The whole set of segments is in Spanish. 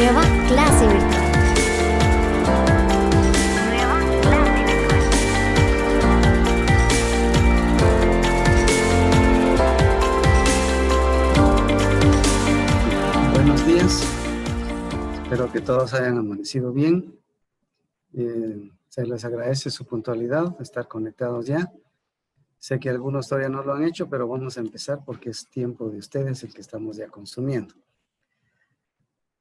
Nueva clase virtual. Buenos días, espero que todos hayan amanecido bien. Se les agradece su puntualidad, estar conectados ya. Sé que algunos todavía no lo han hecho, pero vamos a empezar porque es tiempo de ustedes el que estamos ya consumiendo.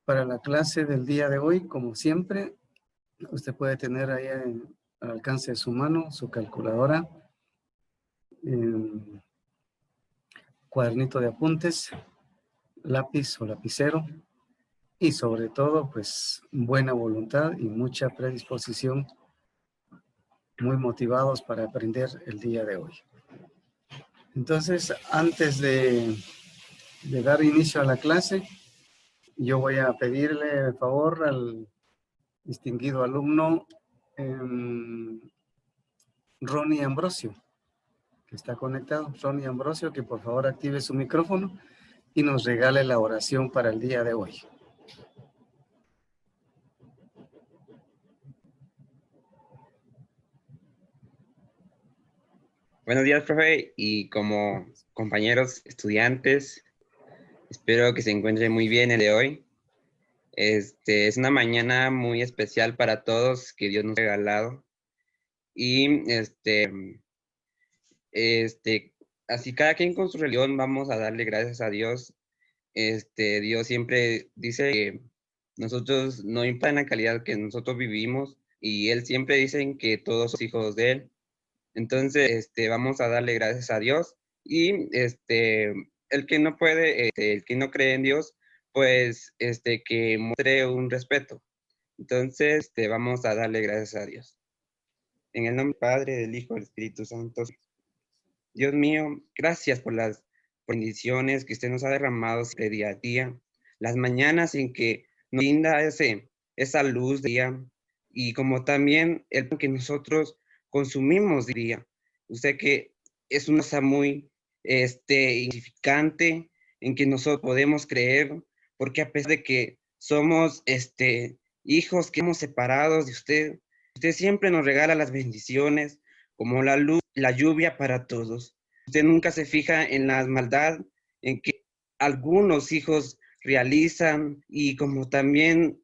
Para la clase del día de hoy, como siempre, usted puede tener ahí al alcance de su mano su calculadora, cuadernito de apuntes, lápiz o lapicero y sobre todo, pues, buena voluntad y mucha predisposición, muy motivados para aprender el día de hoy. Entonces, antes de dar inicio a la clase, yo voy a pedirle el favor al distinguido alumno Ronnie Ambrosio, que está conectado. Ronnie Ambrosio, que por favor active su micrófono y nos regale la oración para el día de hoy. Buenos días, profe, y como compañeros estudiantes, espero que se encuentren muy bien el de hoy. Es una mañana muy especial para todos que Dios nos ha regalado. Y así cada quien con su religión vamos a darle gracias a Dios. Dios siempre dice que nosotros, no importa la calidad que nosotros vivimos, y Él siempre dice que todos somos hijos de Él. Entonces, vamos a darle gracias a Dios y el que no puede, el que no cree en Dios, pues, que muestre un respeto. Entonces, vamos a darle gracias a Dios. En el nombre del Padre, del Hijo, del Espíritu Santo. Dios mío, gracias por las bendiciones que usted nos ha derramado día a día, las mañanas en que nos brinda esa luz de día, y como también el que nosotros consumimos día. Usted que es una cosa muy significante en que nosotros podemos creer, porque a pesar de que somos hijos que hemos separados de usted, usted siempre nos regala las bendiciones como la luz, la lluvia para todos. Usted nunca se fija en la maldad en que algunos hijos realizan, y como también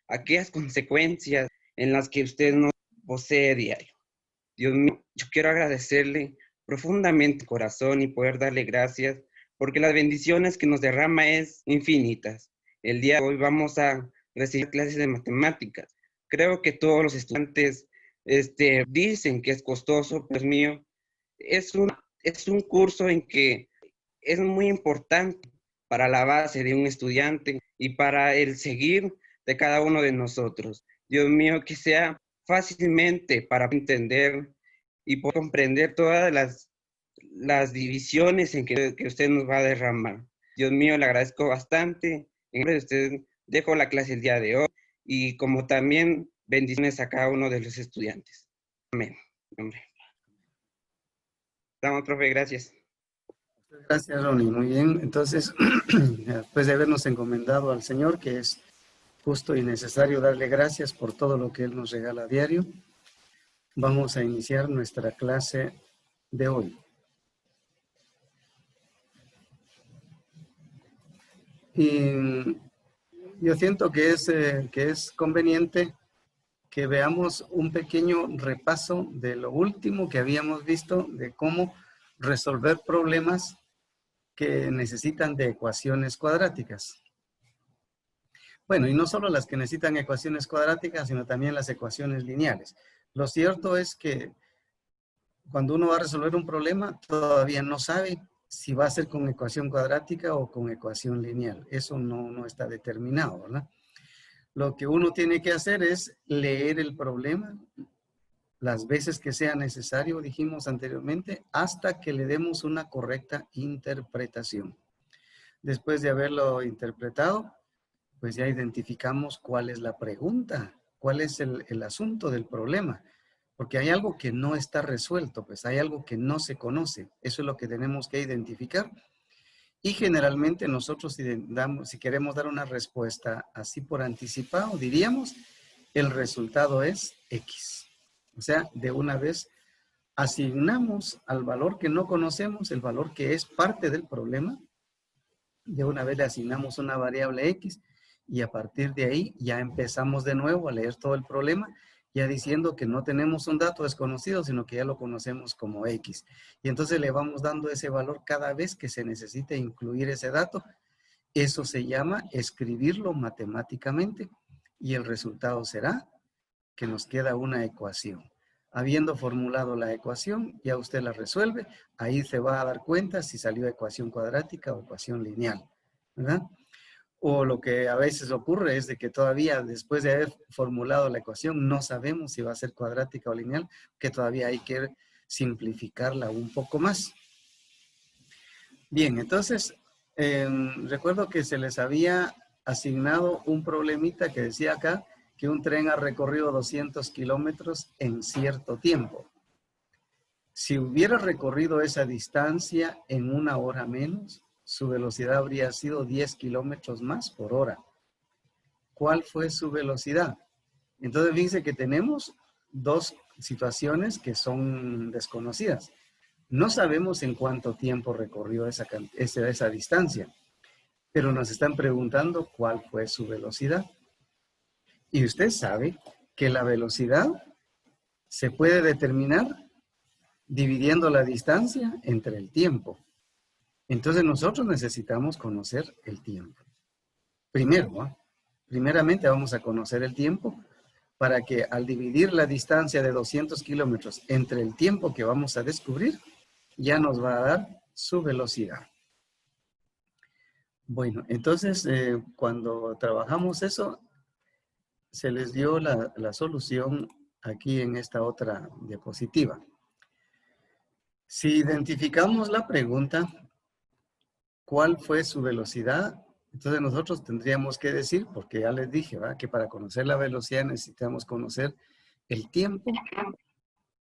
aquellas consecuencias en las que usted no posee diario. Dios mío, yo quiero agradecerle profundamente corazón y poder darle gracias porque las bendiciones que nos derrama es infinitas. El día de hoy vamos a recibir clases de matemáticas. Creo que todos los estudiantes dicen que es costoso, pero mío, es un curso en que es muy importante para la base de un estudiante y para el seguir de cada uno de nosotros. Dios mío, que sea fácilmente para entender y por comprender todas las divisiones en que usted nos va a derramar. Dios mío, le agradezco bastante. En nombre de usted dejo la clase el día de hoy y como también bendiciones a cada uno de los estudiantes. Amén. Hombre. Estamos, profe, gracias. Gracias, Ronnie. Muy bien. Entonces, después de habernos encomendado al Señor, que es justo y necesario darle gracias por todo lo que Él nos regala a diario, vamos a iniciar nuestra clase de hoy. Y yo siento que es conveniente que veamos un pequeño repaso de lo último que habíamos visto de cómo resolver problemas que necesitan de ecuaciones cuadráticas. Bueno, y no solo las que necesitan ecuaciones cuadráticas, sino también las ecuaciones lineales. Lo cierto es que cuando uno va a resolver un problema, todavía no sabe si va a ser con ecuación cuadrática o con ecuación lineal. Eso no está determinado, ¿verdad? Lo que uno tiene que hacer es leer el problema las veces que sea necesario, dijimos anteriormente, hasta que le demos una correcta interpretación. Después de haberlo interpretado, pues ya identificamos cuál es la pregunta, cuál es el asunto del problema. Porque hay algo que no está resuelto, pues hay algo que no se conoce. Eso es lo que tenemos que identificar. Y generalmente nosotros si queremos dar una respuesta así por anticipado, diríamos, el resultado es X. O sea, de una vez asignamos al valor que no conocemos, el valor que es parte del problema, de una vez le asignamos una variable X y a partir de ahí ya empezamos de nuevo a leer todo el problema, ya diciendo que no tenemos un dato desconocido, sino que ya lo conocemos como X. Y entonces le vamos dando ese valor cada vez que se necesite incluir ese dato. Eso se llama escribirlo matemáticamente y el resultado será que nos queda una ecuación. Habiendo formulado la ecuación, ya usted la resuelve, ahí se va a dar cuenta si salió ecuación cuadrática o ecuación lineal, ¿verdad? O lo que a veces ocurre es de que todavía después de haber formulado la ecuación no sabemos si va a ser cuadrática o lineal, que todavía hay que simplificarla un poco más. Bien, entonces, recuerdo que se les había asignado un problemita que decía acá que un tren ha recorrido 200 kilómetros en cierto tiempo. Si hubiera recorrido esa distancia en 1 hora menos, su velocidad habría sido 10 kilómetros más por hora. ¿Cuál fue su velocidad? Entonces, fíjense que tenemos dos situaciones que son desconocidas. No sabemos en cuánto tiempo recorrió esa distancia, pero nos están preguntando cuál fue su velocidad. Y usted sabe que la velocidad se puede determinar dividiendo la distancia entre el tiempo. Entonces nosotros necesitamos conocer el tiempo. Primeramente vamos a conocer el tiempo para que al dividir la distancia de 200 kilómetros entre el tiempo que vamos a descubrir, ya nos va a dar su velocidad. Bueno, entonces cuando trabajamos eso, se les dio la solución aquí en esta otra diapositiva. Si identificamos la pregunta, ¿cuál fue su velocidad? Entonces nosotros tendríamos que decir, porque ya les dije, ¿verdad?, que para conocer la velocidad necesitamos conocer el tiempo.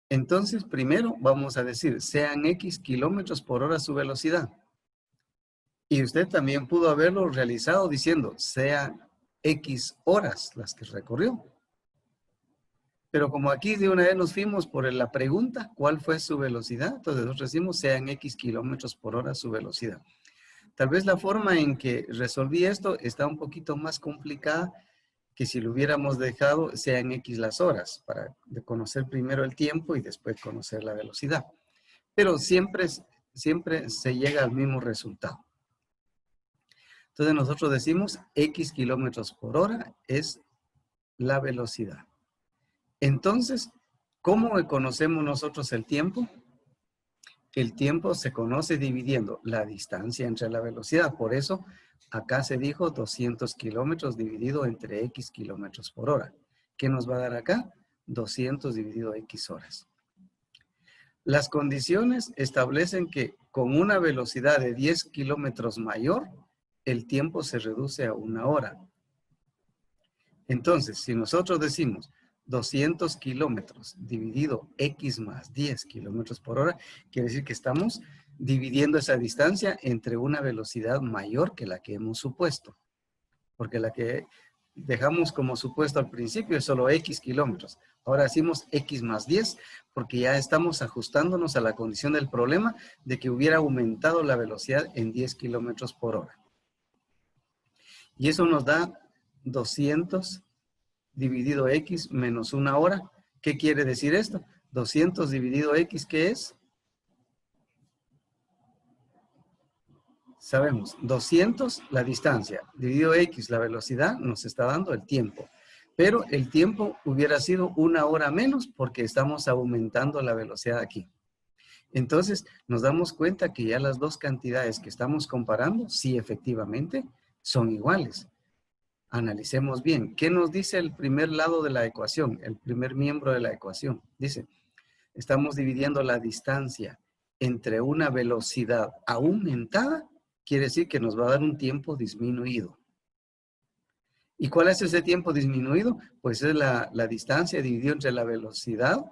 Entonces, primero vamos a decir, sean X kilómetros por hora su velocidad. Y usted también pudo haberlo realizado diciendo, sean X horas las que recorrió. Pero como aquí de una vez nos fuimos por la pregunta, ¿cuál fue su velocidad? Entonces nosotros decimos, sean X kilómetros por hora su velocidad. Tal vez la forma en que resolví esto está un poquito más complicada que si lo hubiéramos dejado sean X las horas, para conocer primero el tiempo y después conocer la velocidad. Pero siempre se llega al mismo resultado. Entonces nosotros decimos X kilómetros por hora es la velocidad. Entonces, ¿cómo conocemos nosotros el tiempo? El tiempo se conoce dividiendo la distancia entre la velocidad. Por eso, acá se dijo 200 kilómetros dividido entre X kilómetros por hora. ¿Qué nos va a dar acá? 200 dividido X horas. Las condiciones establecen que con una velocidad de 10 kilómetros mayor, el tiempo se reduce a 1 hora. Entonces, si nosotros decimos 200 kilómetros dividido X más 10 kilómetros por hora, quiere decir que estamos dividiendo esa distancia entre una velocidad mayor que la que hemos supuesto. Porque la que dejamos como supuesto al principio es solo X kilómetros. Ahora decimos X más 10 porque ya estamos ajustándonos a la condición del problema de que hubiera aumentado la velocidad en 10 kilómetros por hora. Y eso nos da 200 dividido X menos 1 hora. ¿Qué quiere decir esto? 200 dividido X, ¿qué es? Sabemos, 200 la distancia, dividido X la velocidad, nos está dando el tiempo. Pero el tiempo hubiera sido 1 hora menos porque estamos aumentando la velocidad aquí. Entonces, nos damos cuenta que ya las dos cantidades que estamos comparando, sí, efectivamente, son iguales. Analicemos bien. ¿Qué nos dice el primer lado de la ecuación? El primer miembro de la ecuación. Dice, estamos dividiendo la distancia entre una velocidad aumentada, quiere decir que nos va a dar un tiempo disminuido. ¿Y cuál es ese tiempo disminuido? Pues es la distancia dividida entre la velocidad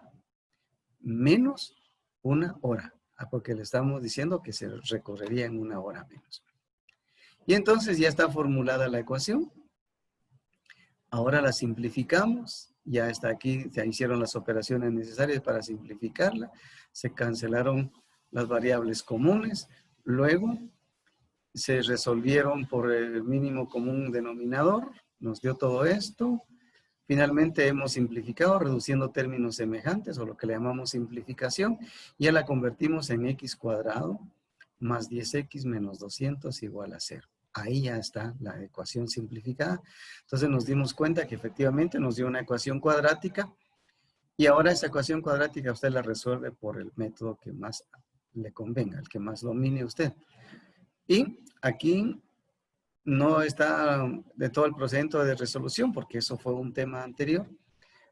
menos 1 hora. Porque le estamos diciendo que se recorrería en 1 hora menos. Y entonces ya está formulada la ecuación. Ahora la simplificamos. Ya está aquí, se hicieron las operaciones necesarias para simplificarla. Se cancelaron las variables comunes. Luego se resolvieron por el mínimo común denominador. Nos dio todo esto. Finalmente hemos simplificado reduciendo términos semejantes o lo que le llamamos simplificación. Ya la convertimos en x cuadrado más 10x menos 200 igual a 0. Ahí ya está la ecuación simplificada. Entonces nos dimos cuenta que efectivamente nos dio una ecuación cuadrática y ahora esa ecuación cuadrática usted la resuelve por el método que más le convenga, el que más domine usted. Y aquí no está de todo el procedimiento de resolución porque eso fue un tema anterior.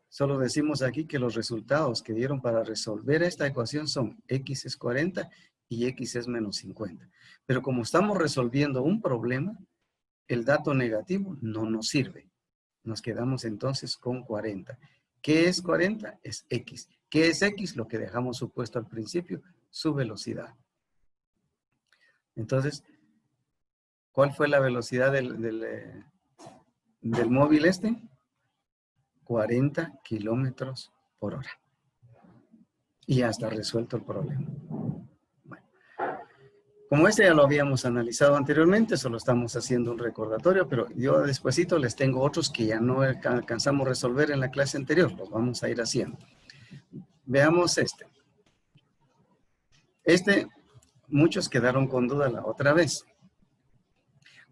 Solo decimos aquí que los resultados que dieron para resolver esta ecuación son x es 40 y x es menos 50. Pero como estamos resolviendo un problema, el dato negativo no nos sirve. Nos quedamos entonces con 40. ¿Qué es 40? Es x. ¿Qué es x? Lo que dejamos supuesto al principio, su velocidad. Entonces, ¿cuál fue la velocidad del móvil este? 40 kilómetros por hora. Y ya está resuelto el problema. Bueno, como este ya lo habíamos analizado anteriormente, solo estamos haciendo un recordatorio, pero yo despuesito les tengo otros que ya no alcanzamos a resolver en la clase anterior. Los vamos a ir haciendo. Veamos este. Muchos quedaron con duda la otra vez.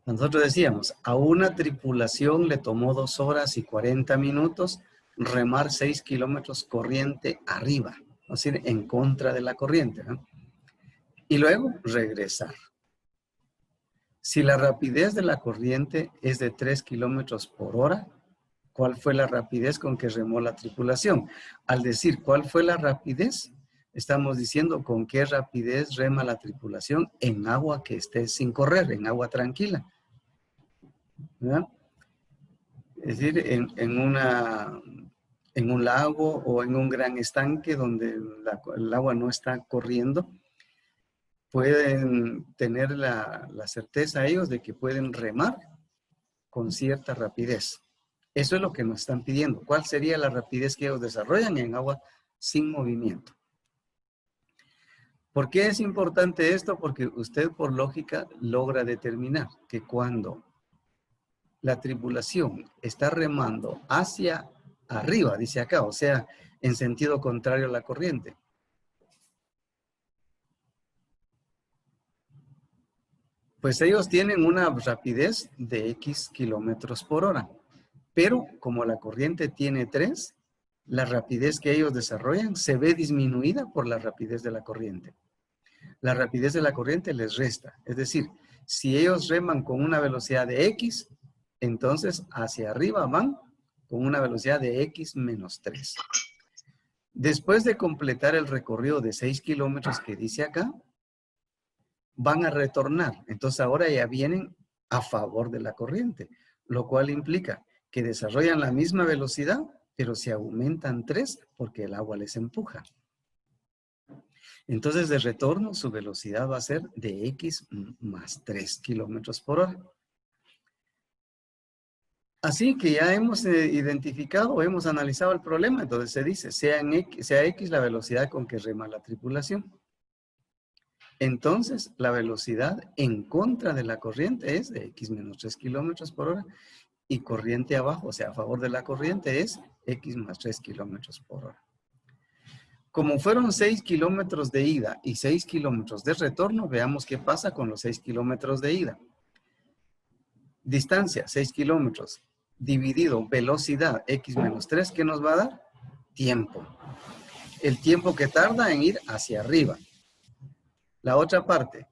Nosotros decíamos, a una tripulación le tomó 2 horas y 40 minutos remar 6 kilómetros corriente arriba, es decir, en contra de la corriente, ¿no? Y luego regresar. Si la rapidez de la corriente es de 3 kilómetros por hora, ¿cuál fue la rapidez con que remó la tripulación? Al decir cuál fue la rapidez, estamos diciendo con qué rapidez rema la tripulación en agua que esté sin correr, en agua tranquila. ¿Verdad? Es decir, en un lago o en un gran estanque donde el agua no está corriendo, pueden tener la certeza ellos de que pueden remar con cierta rapidez. Eso es lo que nos están pidiendo. ¿Cuál sería la rapidez que ellos desarrollan en agua sin movimiento? ¿Por qué es importante esto? Porque usted por lógica logra determinar que cuando la tripulación está remando hacia arriba, dice acá, o sea, en sentido contrario a la corriente, pues ellos tienen una rapidez de X kilómetros por hora. Pero como la corriente tiene 3, la rapidez que ellos desarrollan se ve disminuida por la rapidez de la corriente. La rapidez de la corriente les resta. Es decir, si ellos reman con una velocidad de X, entonces hacia arriba van con una velocidad de X menos 3. Después de completar el recorrido de 6 kilómetros que dice acá, van a retornar. Entonces ahora ya vienen a favor de la corriente, lo cual implica que desarrollan la misma velocidad, pero se aumentan 3 porque el agua les empuja. Entonces de retorno su velocidad va a ser de X más 3 kilómetros por hora. Así que ya hemos identificado, hemos analizado el problema, entonces se dice, sea X la velocidad con que rema la tripulación. Entonces, la velocidad en contra de la corriente es de X menos 3 kilómetros por hora y corriente abajo, o sea, a favor de la corriente es X más 3 kilómetros por hora. Como fueron 6 kilómetros de ida y 6 kilómetros de retorno, veamos qué pasa con los 6 kilómetros de ida. Distancia, 6 kilómetros, dividido velocidad X menos 3, ¿qué nos va a dar? Tiempo. El tiempo que tarda en ir hacia arriba. La otra parte,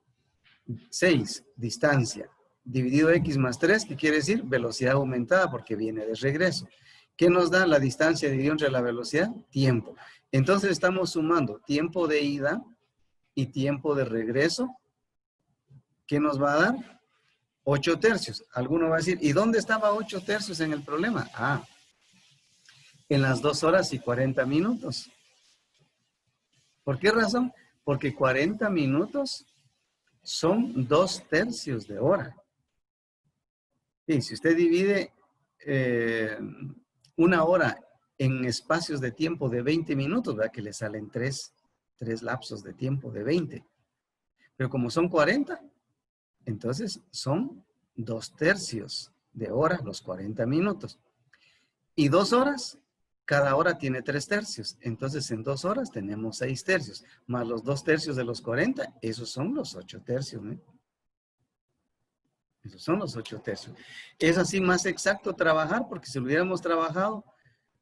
6, distancia, dividido X más 3, ¿qué quiere decir? Velocidad aumentada porque viene de regreso. ¿Qué nos da la distancia dividida entre la velocidad? Tiempo. Entonces estamos sumando tiempo de ida y tiempo de regreso. ¿Qué nos va a dar? 8 tercios. Alguno va a decir, ¿y dónde estaba 8 tercios en el problema? Ah, en las 2 horas y 40 minutos. ¿Por qué razón? Porque 40 minutos son 2 tercios de hora. Y si usted divide una hora en espacios de tiempo de 20 minutos, ¿verdad? Que le salen tres lapsos de tiempo de 20. Pero como son 40, entonces son 2/3 de hora los 40 minutos. Y 2 horas, cada hora tiene 3/3. Entonces en 2 horas tenemos 6/3. Más los 2/3 de los 40, esos son los 8/3, ¿no? Esos son los 8/3. Es así más exacto trabajar, porque si lo hubiéramos trabajado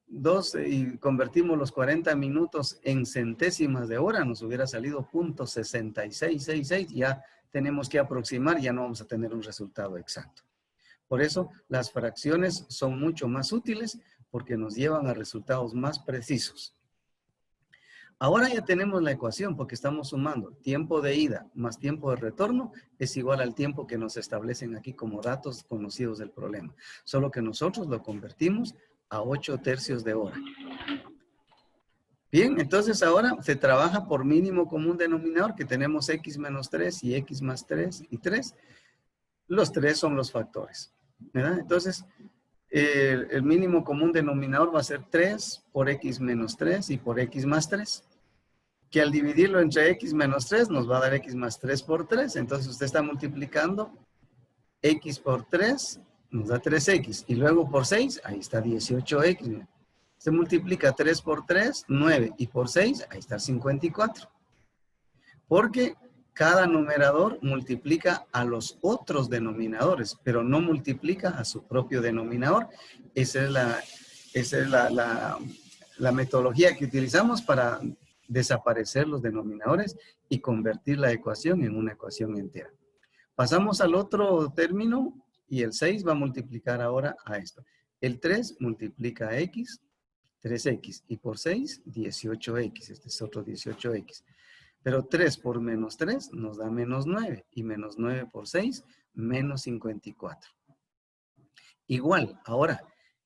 2 y convertimos los 40 minutos en centésimas de hora, nos hubiera salido .6666. Ya tenemos que aproximar, ya no vamos a tener un resultado exacto. Por eso las fracciones son mucho más útiles porque nos llevan a resultados más precisos. Ahora ya tenemos la ecuación porque estamos sumando tiempo de ida más tiempo de retorno es igual al tiempo que nos establecen aquí como datos conocidos del problema. Solo que nosotros lo convertimos a 8/3 de hora. Bien, entonces ahora se trabaja por mínimo común denominador que tenemos x menos 3 y x más 3 y 3. Los 3 son los factores, ¿verdad? Entonces, el mínimo común denominador va a ser 3 por x menos 3 y por x más 3. Que al dividirlo entre x menos 3 nos va a dar x más 3 por 3. Entonces usted está multiplicando x por 3, nos da 3x. Y luego por 6, ahí está 18x. Se multiplica 3 por 3, 9. Y por 6, ahí está 54. Porque cada numerador multiplica a los otros denominadores, pero no multiplica a su propio denominador. Esa es la metodología que utilizamos para desaparecer los denominadores y convertir la ecuación en una ecuación entera. Pasamos al otro término y el 6 va a multiplicar ahora a esto. El 3 multiplica a x, 3x, y por 6, 18x. Este es otro 18x. Pero 3 por menos 3 nos da menos 9. Y menos 9 por 6, menos 54. Igual, ahora,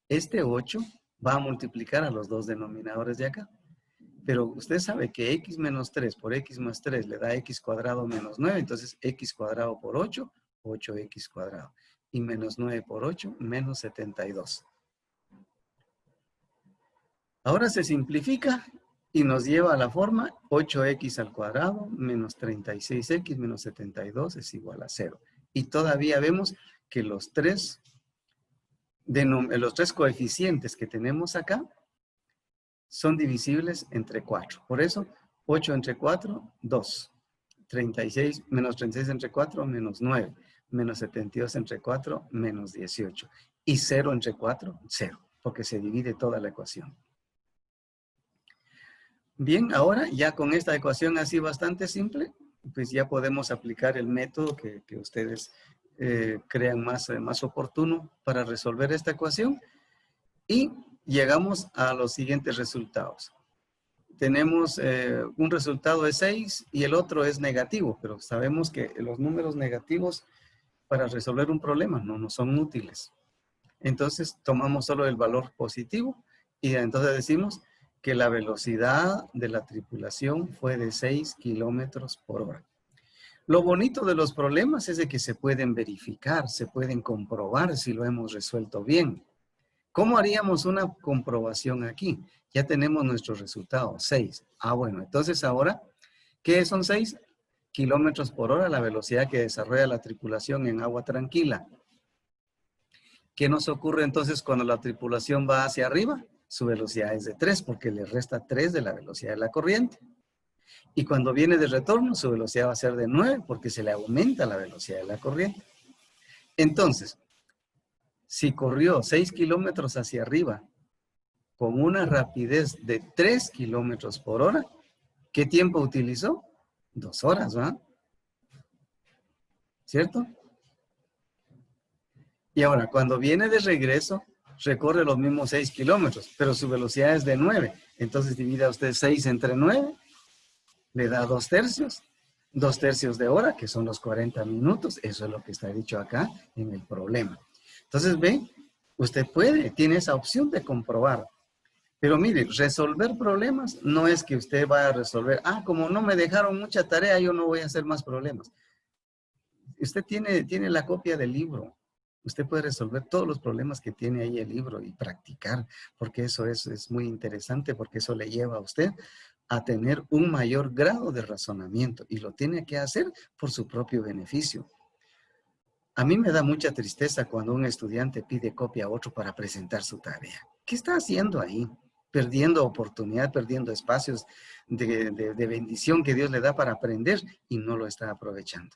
este 8 va a multiplicar a los dos denominadores de acá. Pero usted sabe que x menos 3 por x más 3 le da x cuadrado menos 9. Entonces, x cuadrado por 8, 8x cuadrado. Y menos 9 por 8, menos 72. Ahora se simplifica y nos lleva a la forma 8x al cuadrado menos 36x menos 72 es igual a 0. Y todavía vemos que los tres coeficientes que tenemos acá son divisibles entre 4. Por eso, 8 entre 4, 2. 36, menos 36 entre 4, menos 9. Menos 72 entre 4, menos 18. Y 0 entre 4, 0. Porque se divide toda la ecuación. Bien, ahora ya con esta ecuación así bastante simple, pues ya podemos aplicar el método que ustedes crean más oportuno para resolver esta ecuación. Y llegamos a los siguientes resultados. Tenemos un resultado de 6 y el otro es negativo, pero sabemos que los números negativos para resolver un problema no son útiles. Entonces tomamos solo el valor positivo y entonces decimos que la velocidad de la tripulación fue de 6 kilómetros por hora. Lo bonito de los problemas es de que se pueden verificar, se pueden comprobar si lo hemos resuelto bien. ¿Cómo haríamos una comprobación aquí? Ya tenemos nuestro resultado, 6. Bueno, entonces ahora, ¿qué son 6 kilómetros por hora? La velocidad que desarrolla la tripulación en agua tranquila. ¿Qué nos ocurre entonces cuando la tripulación va hacia arriba? Su velocidad es de 3 porque le resta 3 de la velocidad de la corriente. Y cuando viene de retorno, su velocidad va a ser de 9 porque se le aumenta la velocidad de la corriente. Entonces, si corrió 6 kilómetros hacia arriba con una rapidez de 3 kilómetros por hora, ¿qué tiempo utilizó? 2 horas, ¿va? ¿Cierto? Y ahora, cuando viene de regreso, recorre los mismos 6 kilómetros, pero su velocidad es de 9. Entonces divida usted 6 entre 9, le da 2/3. 2/3 de hora, que son los 40 minutos. Eso es lo que está dicho acá en el problema. Entonces, ve, usted tiene esa opción de comprobar. Pero mire, resolver problemas no es que usted vaya a resolver, como no me dejaron mucha tarea, yo no voy a hacer más problemas. Usted tiene la copia del libro. Usted puede resolver todos los problemas que tiene ahí el libro y practicar, porque eso es muy interesante, porque eso le lleva a usted a tener un mayor grado de razonamiento y lo tiene que hacer por su propio beneficio. A mí me da mucha tristeza cuando un estudiante pide copia a otro para presentar su tarea. ¿Qué está haciendo ahí? Perdiendo oportunidad, perdiendo espacios de bendición que Dios le da para aprender y no lo está aprovechando.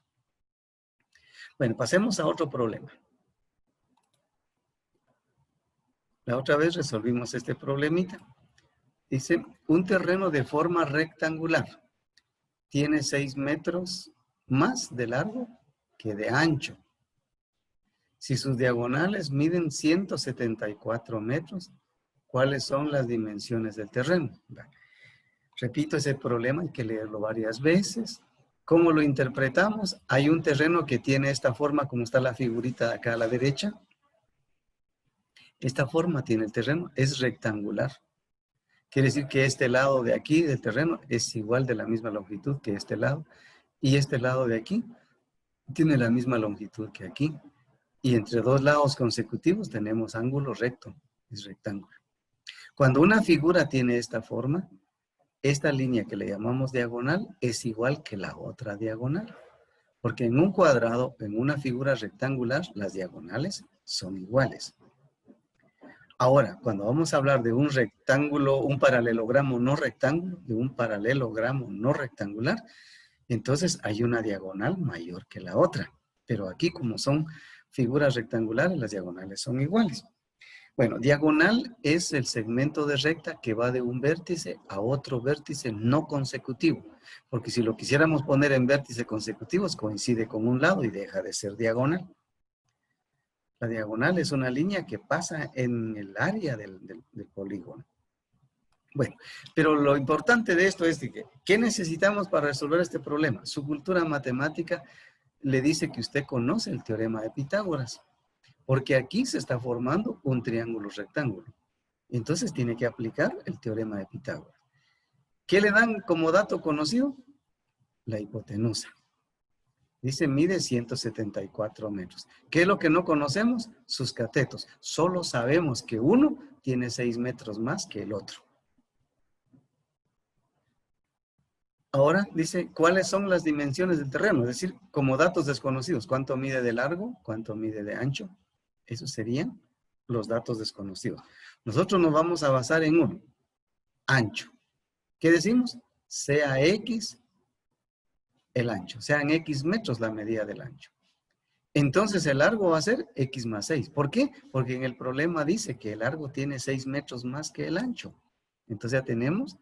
Bueno, pasemos a otro problema. La otra vez resolvimos este problemita. Dice, un terreno de forma rectangular tiene 6 metros más de largo que de ancho. Si sus diagonales miden 174 metros, ¿cuáles son las dimensiones del terreno? Repito, ese problema hay que leerlo varias veces. ¿Cómo lo interpretamos? Hay un terreno que tiene esta forma, como está la figurita de acá a la derecha. Esta forma tiene el terreno, es rectangular. Quiere decir que este lado de aquí del terreno es igual de la misma longitud que este lado. Y este lado de aquí tiene la misma longitud que aquí. Y entre dos lados consecutivos tenemos ángulo recto, es rectángulo. Cuando una figura tiene esta forma, esta línea que le llamamos diagonal es igual que la otra diagonal. Porque en un cuadrado, en una figura rectangular, las diagonales son iguales. Ahora, cuando vamos a hablar de un rectángulo, un paralelogramo no rectángulo, de un paralelogramo no rectangular, entonces hay una diagonal mayor que la otra. Pero aquí, como son figuras rectangulares, las diagonales son iguales. Bueno, diagonal es el segmento de recta que va de un vértice a otro vértice no consecutivo. Porque si lo quisiéramos poner en vértices consecutivos, coincide con un lado y deja de ser diagonal. La diagonal es una línea que pasa en el área del polígono. Bueno, pero lo importante de esto es que, ¿qué necesitamos para resolver este problema? Su cultura matemática le dice que usted conoce el teorema de Pitágoras, porque aquí se está formando un triángulo rectángulo. Entonces tiene que aplicar el teorema de Pitágoras. ¿Qué le dan como dato conocido? La hipotenusa. Dice, mide 174 metros. ¿Qué es lo que no conocemos? Sus catetos. Solo sabemos que uno tiene 6 metros más que el otro. Ahora dice, ¿cuáles son las dimensiones del terreno? Es decir, como datos desconocidos. ¿Cuánto mide de largo? ¿Cuánto mide de ancho? Esos serían los datos desconocidos. Nosotros nos vamos a basar en uno. Ancho. ¿Qué decimos? Sea X el ancho. Sean X metros la medida del ancho. Entonces el largo va a ser X más 6. ¿Por qué? Porque en el problema dice que el largo tiene 6 metros más que el ancho. Entonces ya tenemos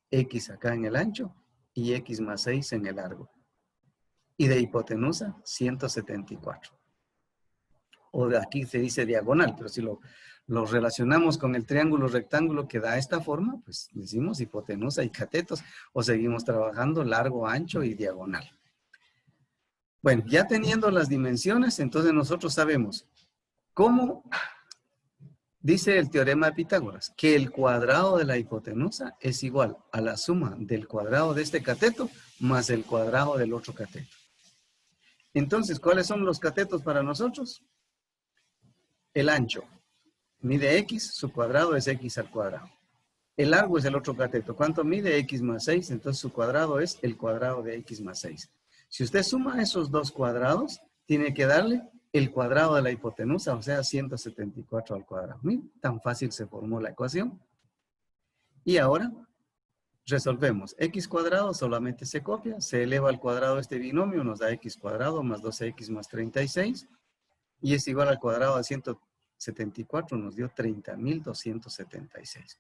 X acá en el ancho y X más 6 en el largo. Y de hipotenusa, 174. O de aquí se dice diagonal, pero si lo relacionamos con el triángulo rectángulo que da esta forma, pues decimos hipotenusa y catetos, o seguimos trabajando largo, ancho y diagonal. Bueno, ya teniendo las dimensiones, entonces nosotros sabemos cómo dice el teorema de Pitágoras, que el cuadrado de la hipotenusa es igual a la suma del cuadrado de este cateto más el cuadrado del otro cateto. Entonces, ¿cuáles son los catetos para nosotros? El ancho mide X, su cuadrado es X al cuadrado. El largo es el otro cateto. ¿Cuánto mide? X más 6, entonces su cuadrado es el cuadrado de X más 6. Si usted suma esos dos cuadrados, tiene que darle el cuadrado de la hipotenusa, o sea, 174 al cuadrado. Miren, tan fácil se formó la ecuación. Y ahora resolvemos. X cuadrado solamente se copia, se eleva al cuadrado de este binomio, nos da X cuadrado más 12X más 36, y es igual al cuadrado de 174, nos dio 30.276.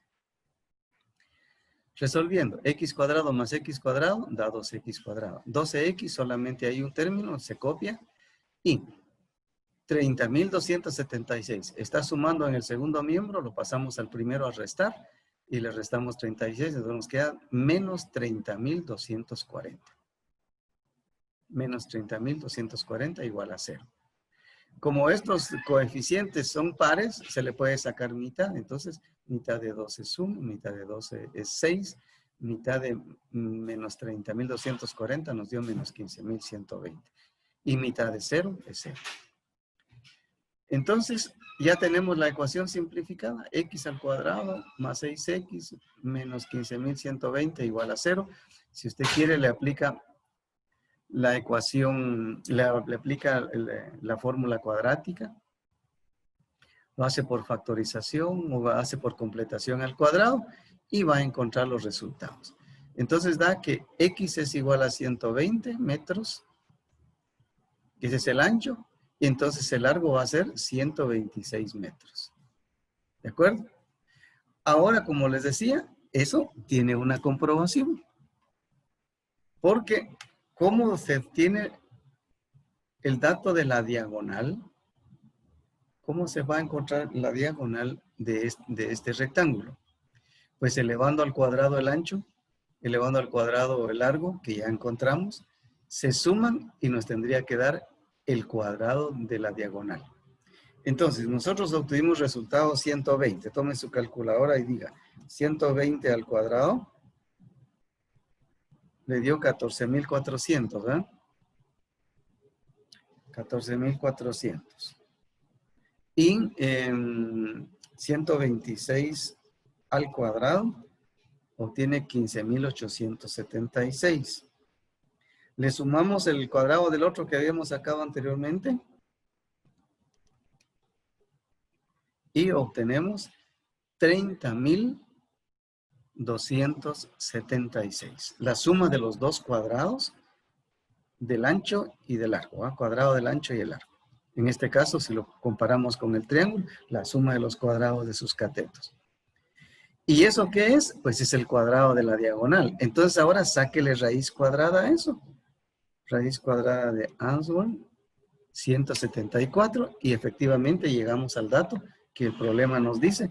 Resolviendo, x cuadrado más x cuadrado da 2x cuadrado. 12x solamente hay un término, se copia. Y 30.276. Está sumando en el segundo miembro, lo pasamos al primero a restar. Y le restamos 36, entonces nos queda menos 30.240. Menos 30.240 igual a 0. Como estos coeficientes son pares, se le puede sacar mitad. Entonces, mitad de 2 es 1, mitad de 12 es 6, mitad de menos 30.240 nos dio menos 15.120. Y mitad de 0 es 0. Entonces, ya tenemos la ecuación simplificada. X al cuadrado más 6x menos 15.120 igual a 0. Si usted quiere, le aplica la ecuación, le aplica la fórmula cuadrática. Lo hace por factorización o lo hace por completación al cuadrado y va a encontrar los resultados. Entonces da que X es igual a 120 metros. Ese es el ancho. Y entonces el largo va a ser 126 metros. ¿De acuerdo? Ahora, como les decía, eso tiene una comprobación. Porque, ¿cómo se obtiene el dato de la diagonal? ¿Cómo se va a encontrar la diagonal de este rectángulo? Pues elevando al cuadrado el ancho, elevando al cuadrado el largo, que ya encontramos, se suman y nos tendría que dar el cuadrado de la diagonal. Entonces, nosotros obtuvimos resultado 120. Tome su calculadora y diga 120 al cuadrado. Le dio 14.400, ¿verdad? 14.400. Y 126 al cuadrado obtiene 15.876. Le sumamos el cuadrado del otro que habíamos sacado anteriormente y obtenemos 30.276. La suma de los dos cuadrados del ancho y del largo, ¿eh? Cuadrado del ancho y el largo. En este caso, si lo comparamos con el triángulo, la suma de los cuadrados de sus catetos. ¿Y eso qué es? Pues es el cuadrado de la diagonal. Entonces ahora sáquele raíz cuadrada a eso. Raíz cuadrada de Answorth, 174. Y efectivamente llegamos al dato que el problema nos dice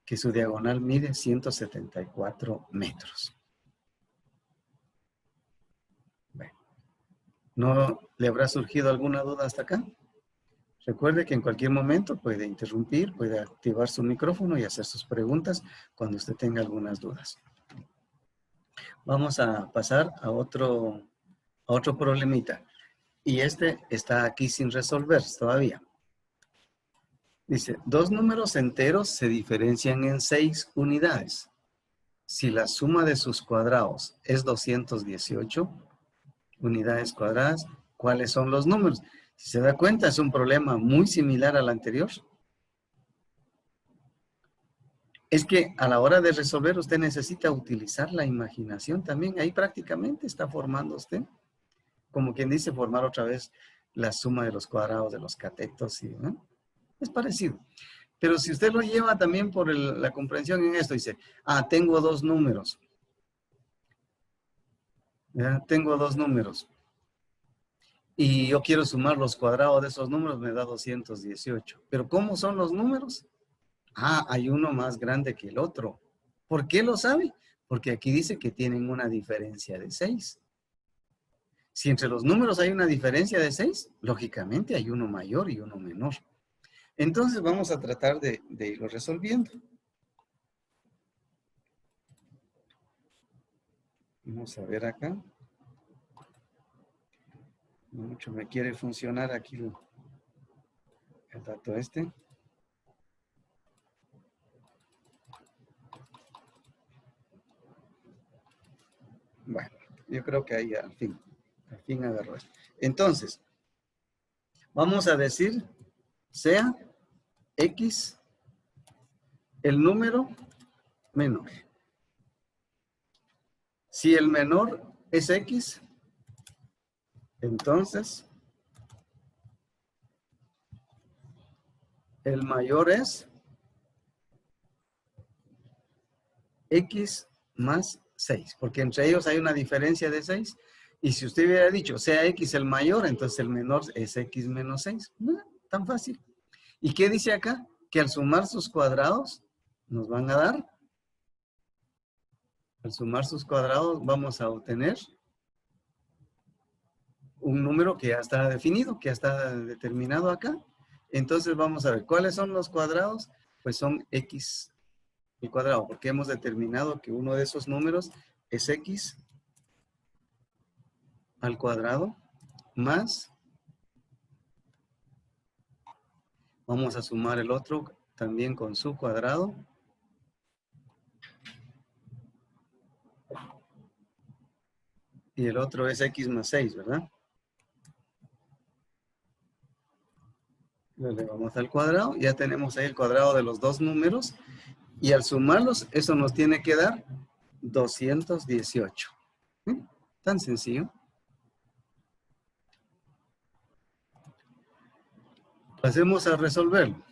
que su diagonal mide 174 metros. Bueno, ¿no le habrá surgido alguna duda hasta acá? Recuerde que en cualquier momento puede interrumpir, puede activar su micrófono y hacer sus preguntas cuando usted tenga algunas dudas. Vamos a pasar a otro problemita. Y este está aquí sin resolver todavía. Dice, dos números enteros se diferencian en 6 unidades. Si la suma de sus cuadrados es 218 unidades cuadradas, ¿cuáles son los números? Si se da cuenta, es un problema muy similar al anterior. Es que a la hora de resolver usted necesita utilizar la imaginación también. Ahí prácticamente está formando usted, como quien dice, formar otra vez la suma de los cuadrados de los catetos. ¿No? Es parecido. Pero si usted lo lleva también por la comprensión en esto, dice, tengo dos números. ¿Ya? Tengo dos números. Y yo quiero sumar los cuadrados de esos números, me da 218. ¿Pero cómo son los números? Hay uno más grande que el otro. ¿Por qué lo sabe? Porque aquí dice que tienen una diferencia de 6. Si entre los números hay una diferencia de 6, lógicamente hay uno mayor y uno menor. Entonces vamos a tratar de irlo resolviendo. Vamos a ver acá. No mucho me quiere funcionar aquí el dato este. Bueno, yo creo que ahí al fin agarró esto. Entonces, vamos a decir, sea X el número menor. Si el menor es X, entonces el mayor es X más 6, porque entre ellos hay una diferencia de 6. Y si usted hubiera dicho, sea X el mayor, entonces el menor es X menos 6. No, tan fácil. ¿Y qué dice acá? Que al sumar sus cuadrados, nos van a dar, al sumar sus cuadrados, vamos a obtener un número que ya está definido, que ya está determinado acá. Entonces vamos a ver, ¿cuáles son los cuadrados? Pues son X al cuadrado, porque hemos determinado que uno de esos números es X al cuadrado más Vamos a sumar el otro también con su cuadrado. Y el otro es x más 6, ¿verdad? Lo elevamos al cuadrado. Ya tenemos ahí el cuadrado de los dos números. Y al sumarlos, eso nos tiene que dar 218. Tan sencillo. Pasemos a resolverlo.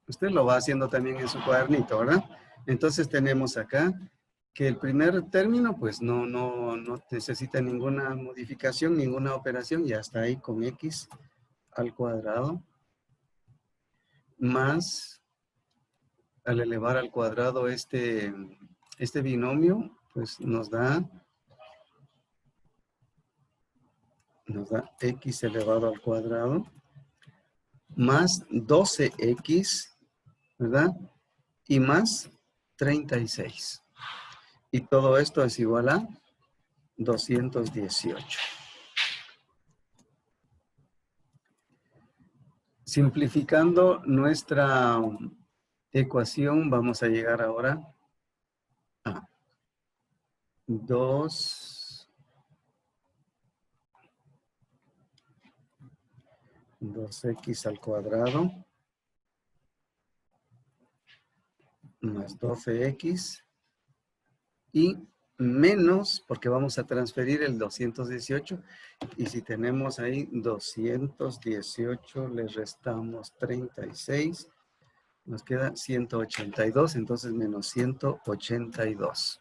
Usted lo va haciendo también en su cuadernito, ¿verdad? Entonces tenemos acá que el primer término pues no necesita ninguna modificación, ninguna operación, ya está ahí con x al cuadrado más, al elevar al cuadrado este binomio, pues nos da x elevado al cuadrado más 12x, ¿verdad? Y más 36. Y todo esto es igual a 218. Simplificando nuestra ecuación, vamos a llegar ahora a 2x al cuadrado más 12x y menos, porque vamos a transferir el 218, y si tenemos ahí 218, le restamos 36, nos queda 182, entonces menos 182.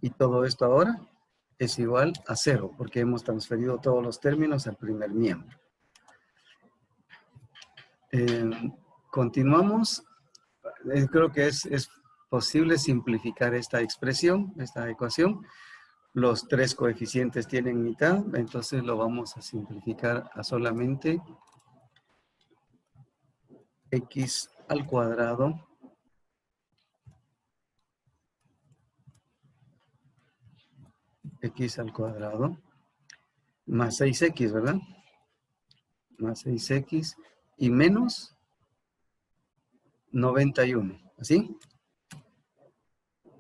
Y todo esto ahora es igual a 0, porque hemos transferido todos los términos al primer miembro. Continuamos. Creo que es posible simplificar esta expresión, esta ecuación. Los tres coeficientes tienen mitad, entonces lo vamos a simplificar a solamente x al cuadrado más 6x, ¿verdad? Más 6x y menos 91, ¿así?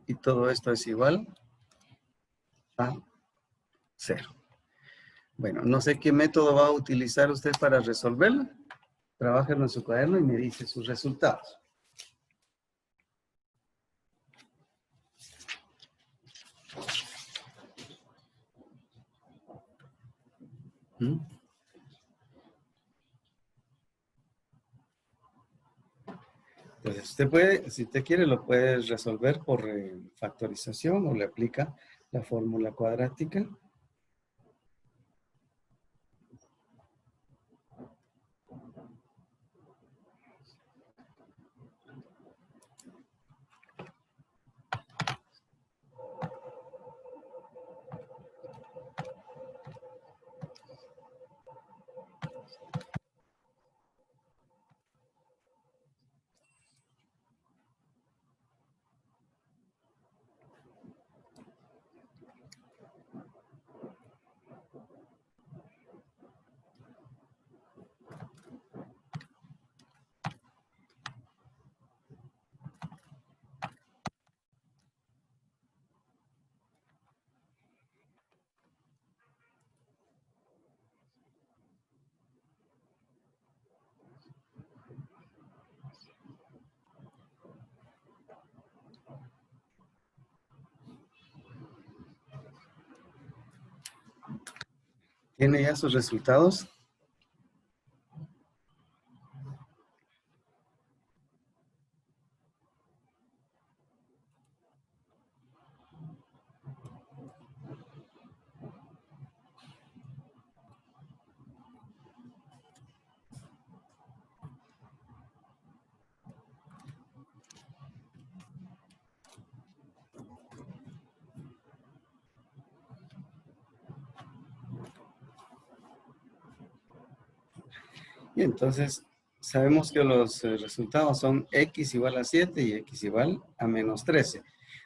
Y todo esto es igual a 0. Bueno, no sé qué método va a utilizar usted para resolverlo. Trabájenlo en su cuaderno y me dice sus resultados. Entonces, usted puede, si usted quiere, lo puede resolver por factorización o le aplica la fórmula cuadrática. ¿Tiene ya sus resultados? Y entonces sabemos que los resultados son x igual a 7 y x igual a menos 13.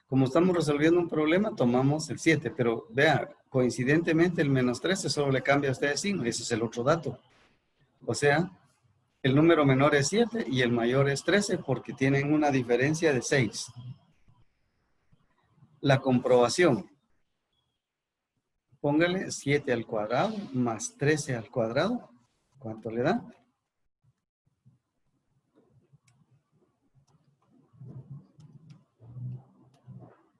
Como estamos resolviendo un problema, tomamos el 7, pero vea, coincidentemente el menos 13 solo le cambia a usted de signo, ese es el otro dato. O sea, el número menor es 7 y el mayor es 13 porque tienen una diferencia de 6. La comprobación. Póngale 7 al cuadrado más 13 al cuadrado. ¿Cuánto le da?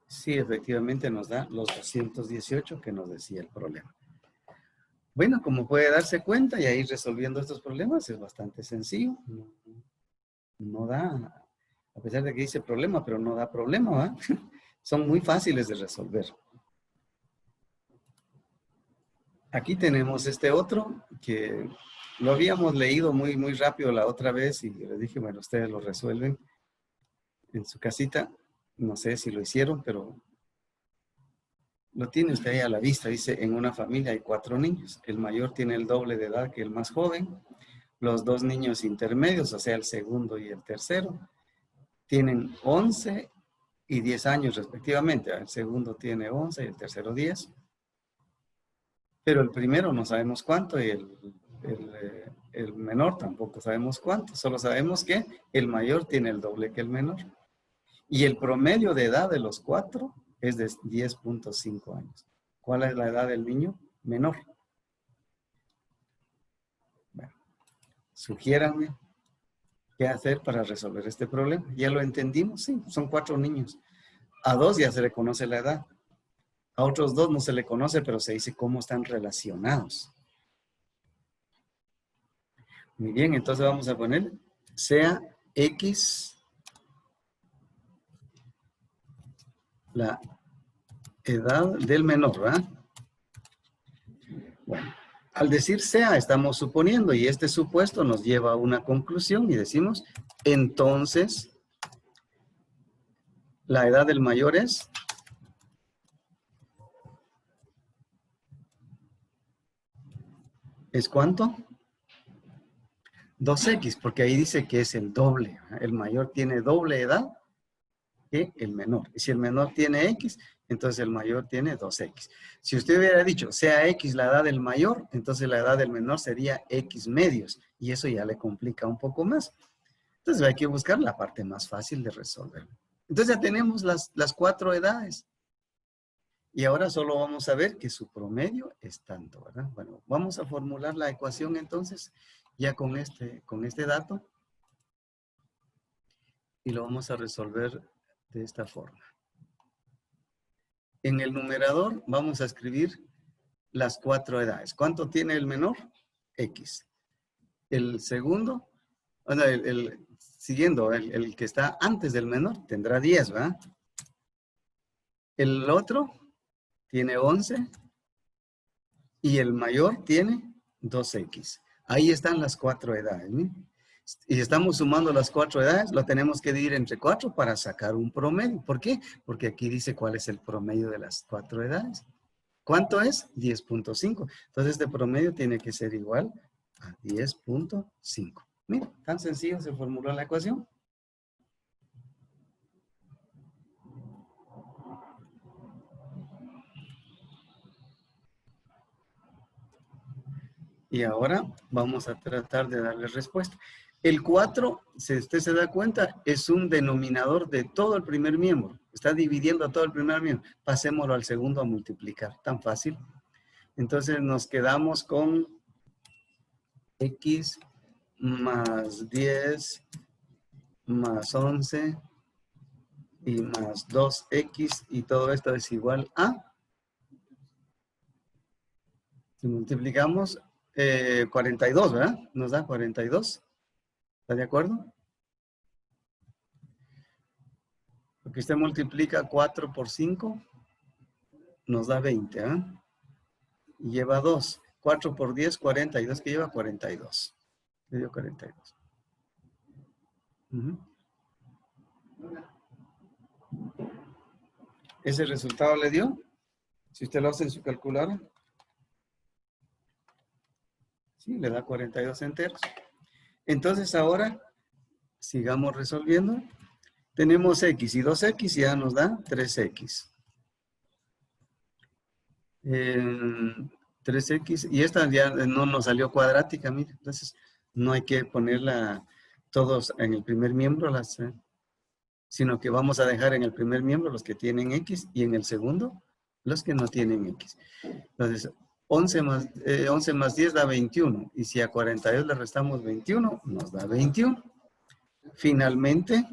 Sí, efectivamente nos da los 218 que nos decía el problema. Bueno, como puede darse cuenta y ir resolviendo estos problemas es bastante sencillo. No da, a pesar de que dice problema, pero no da problema, ¿va? Son muy fáciles de resolver. Aquí tenemos este otro que lo habíamos leído muy rápido la otra vez y les dije, bueno, ustedes lo resuelven en su casita. No sé si lo hicieron, pero lo tiene usted ahí a la vista. Dice, en una familia hay 4 niños. El mayor tiene el doble de edad que el más joven. Los 2 niños intermedios, o sea, el segundo y el tercero, tienen 11 y 10 años respectivamente. El segundo tiene 11 y el tercero 10. Pero el primero no sabemos cuánto y el menor tampoco sabemos cuánto. Solo sabemos que el mayor tiene el doble que el menor. Y el promedio de edad de los 4 es de 10.5 años. ¿Cuál es la edad del niño menor? Bueno, sugiéranme qué hacer para resolver este problema. ¿Ya lo entendimos? Sí, son 4 niños. A 2 ya se le conoce la edad. A otros 2 no se le conoce, pero se dice cómo están relacionados. Muy bien, entonces vamos a poner sea X la edad del menor, ¿verdad? Bueno, al decir sea estamos suponiendo y este supuesto nos lleva a una conclusión y decimos, entonces, la edad del mayor es ¿cuánto? 2X, porque ahí dice que es el doble. El mayor tiene doble edad que el menor. Y si el menor tiene X, entonces el mayor tiene 2X. Si usted hubiera dicho, sea X la edad del mayor, entonces la edad del menor sería X medios. Y eso ya le complica un poco más. Entonces hay que buscar la parte más fácil de resolver. Entonces ya tenemos las 4 edades. Y ahora solo vamos a ver que su promedio es tanto, ¿verdad? Bueno, vamos a formular la ecuación entonces, ya con este dato. Y lo vamos a resolver de esta forma. En el numerador vamos a escribir las 4 edades. ¿Cuánto tiene el menor? X. El segundo, bueno, siguiendo, el que está antes del menor tendrá 10, ¿verdad? El otro tiene 11 y el mayor tiene 2X. Ahí están las 4 edades, ¿no? Y si estamos sumando las 4 edades, lo tenemos que dividir entre 4 para sacar un promedio. ¿Por qué? Porque aquí dice cuál es el promedio de las 4 edades. ¿Cuánto es? 10.5. Entonces este promedio tiene que ser igual a 10.5. Mira, tan sencillo se formuló la ecuación. Y ahora vamos a tratar de darle respuesta. El 4, si usted se da cuenta, es un denominador de todo el primer miembro. Está dividiendo a todo el primer miembro. Pasémoslo al segundo a multiplicar. Tan fácil. Entonces nos quedamos con X más 10 más 11 y más 2X y todo esto es igual a, si multiplicamos 42, ¿verdad? Nos da 42. ¿Está de acuerdo? Porque usted multiplica 4 por 5, nos da 20, ¿eh? Y lleva 2. 4 por 10, 42, que lleva 42. Le dio 42. ¿Ese resultado le dio? Si usted lo hace en su calculadora. Sí, le da 42 enteros. Entonces ahora, sigamos resolviendo. Tenemos X y 2X ya nos da 3X. 3x, y esta ya no nos salió cuadrática, mire, entonces no hay que ponerla todos en el primer miembro, sino que vamos a dejar en el primer miembro los que tienen x y en el segundo los que no tienen x. Entonces, 11 más 10 da 21, y si a 42 le restamos 21, nos da 21. Finalmente,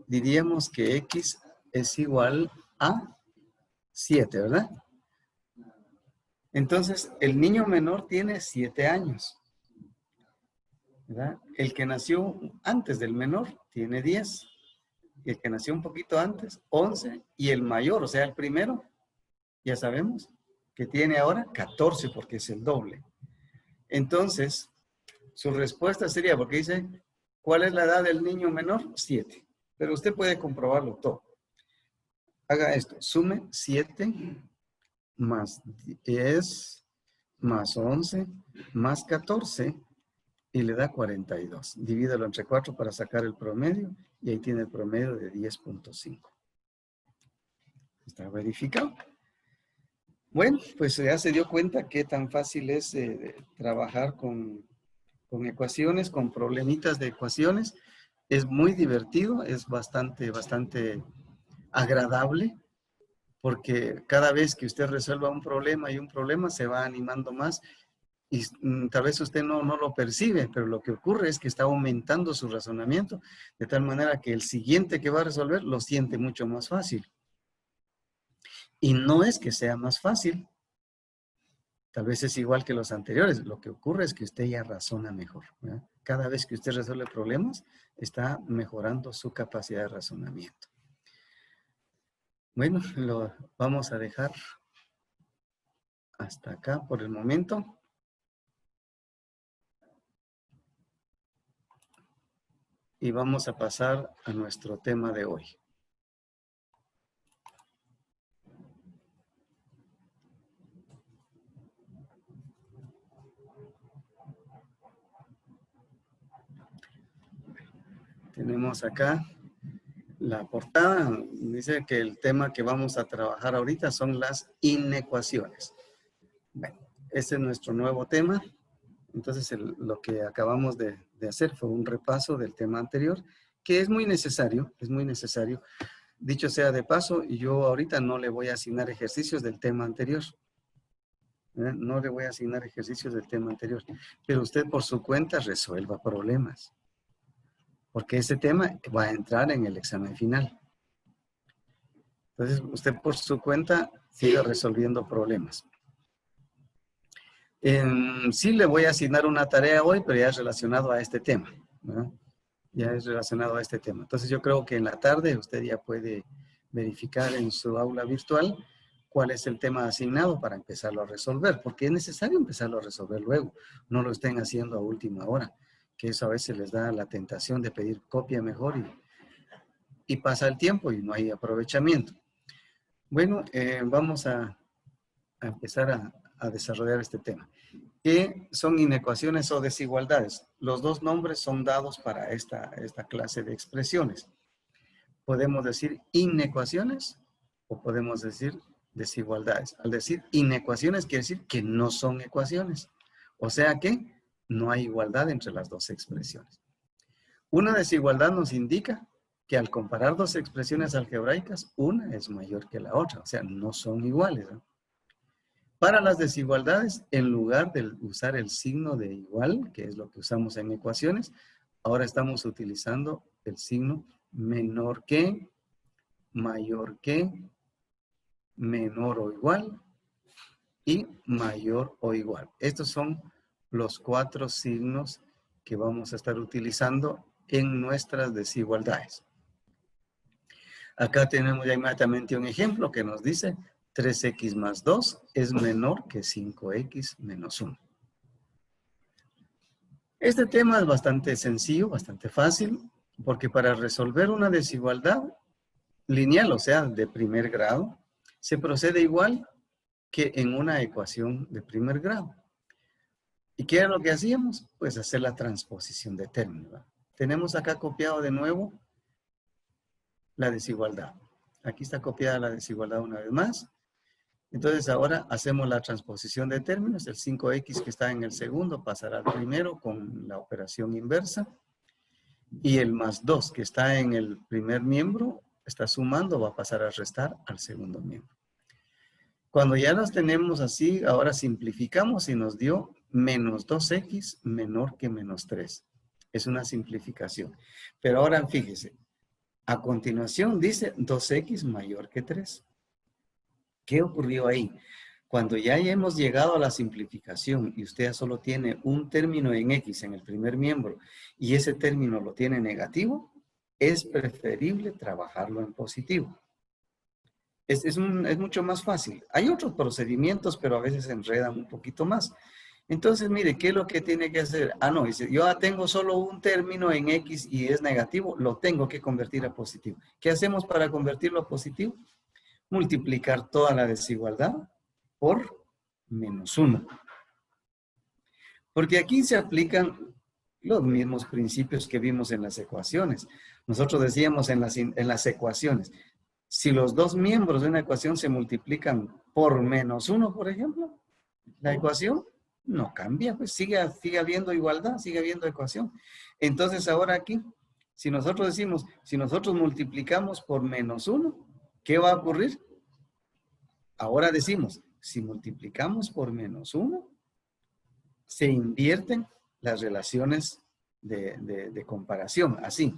diríamos que x es igual a 7, ¿verdad? Entonces, el niño menor tiene 7 años, ¿verdad? El que nació antes del menor tiene 10. El que nació un poquito antes, 11. Y el mayor, o sea, el primero, ya sabemos que tiene ahora 14 porque es el doble. Entonces, su respuesta sería, porque dice, ¿cuál es la edad del niño menor? 7. Pero usted puede comprobarlo todo. Haga esto, sume 7 más 10 más 11 más 14 y le da 42. Divídalo entre 4 para sacar el promedio y ahí tiene el promedio de 10.5. ¿Está verificado? Bueno, pues ya se dio cuenta qué tan fácil es trabajar con ecuaciones, con problemitas de ecuaciones. Es muy divertido, es bastante agradable, porque cada vez que usted resuelva un problema y un problema se va animando más y tal vez usted no lo percibe, pero lo que ocurre es que está aumentando su razonamiento de tal manera que el siguiente que va a resolver lo siente mucho más fácil. Y no es que sea más fácil, tal vez es igual que los anteriores. Lo que ocurre es que usted ya razona mejor, ¿verdad? Cada vez que usted resuelve problemas, está mejorando su capacidad de razonamiento. Bueno, lo vamos a dejar hasta acá por el momento. Y vamos a pasar a nuestro tema de hoy. Tenemos acá la portada. Dice que el tema que vamos a trabajar ahorita son las inecuaciones. Bueno, ese es nuestro nuevo tema. Entonces, lo que acabamos de hacer fue un repaso del tema anterior, que es muy necesario, es muy necesario. Dicho sea de paso, yo ahorita no le voy a asignar ejercicios del tema anterior. No le voy a asignar ejercicios del tema anterior, pero usted por su cuenta resuelva problemas, porque ese tema va a entrar en el examen final. Entonces, usted por su cuenta siga resolviendo problemas. Sí le voy a asignar una tarea hoy, pero ya es relacionado a este tema, ¿verdad? Ya es relacionado a este tema. Entonces, yo creo que en la tarde usted ya puede verificar en su aula virtual cuál es el tema asignado para empezarlo a resolver, porque es necesario empezarlo a resolver luego. No lo estén haciendo a última hora, que eso a veces les da la tentación de pedir copia mejor y pasa el tiempo y no hay aprovechamiento. Bueno, vamos a empezar a desarrollar este tema. ¿Qué son inecuaciones o desigualdades? Los dos nombres son dados para esta clase de expresiones. Podemos decir inecuaciones o podemos decir desigualdades. Al decir inecuaciones quiere decir que no son ecuaciones. O sea que no hay igualdad entre las dos expresiones. Una desigualdad nos indica que al comparar dos expresiones algebraicas, una es mayor que la otra. O sea, no son iguales, ¿no? Para las desigualdades, en lugar de usar el signo de igual, que es lo que usamos en ecuaciones, ahora estamos utilizando el signo menor que, mayor que, menor o igual y mayor o igual. Estos son los 4 signos que vamos a estar utilizando en nuestras desigualdades. Acá tenemos ya inmediatamente un ejemplo que nos dice 3x más 2 es menor que 5x menos 1. Este tema es bastante sencillo, bastante fácil, porque para resolver una desigualdad lineal, o sea, de primer grado, se procede igual que en una ecuación de primer grado. ¿Y qué era lo que hacíamos? Pues hacer la transposición de términos, ¿verdad? Tenemos acá copiado de nuevo la desigualdad. Aquí está copiada la desigualdad una vez más. Entonces ahora hacemos la transposición de términos. El 5x que está en el segundo pasará al primero con la operación inversa. Y el más 2 que está en el primer miembro, está sumando, va a pasar a restar al segundo miembro. Cuando ya los tenemos así, ahora simplificamos y nos dio menos 2x menor que menos 3. Es una simplificación. Pero ahora fíjese, a continuación dice 2x mayor que 3. ¿Qué ocurrió ahí? Cuando ya hemos llegado a la simplificación y usted solo tiene un término en x en el primer miembro y ese término lo tiene negativo, es preferible trabajarlo en positivo. Es mucho más fácil. Hay otros procedimientos, pero a veces se enredan un poquito más. Entonces, mire, ¿qué es lo que tiene que hacer? Ah, no, dice, yo tengo solo un término en x y es negativo, lo tengo que convertir a positivo. ¿Qué hacemos para convertirlo a positivo? Multiplicar toda la desigualdad por menos 1. Porque aquí se aplican los mismos principios que vimos en las ecuaciones. Nosotros decíamos en las ecuaciones, si los dos miembros de una ecuación se multiplican por menos 1, por ejemplo, la ecuación no cambia, pues sigue habiendo igualdad, sigue habiendo ecuación. Entonces ahora aquí, si nosotros decimos, si nosotros multiplicamos por menos 1, ¿qué va a ocurrir? Ahora decimos, si multiplicamos por menos 1, se invierten las relaciones de comparación. Así,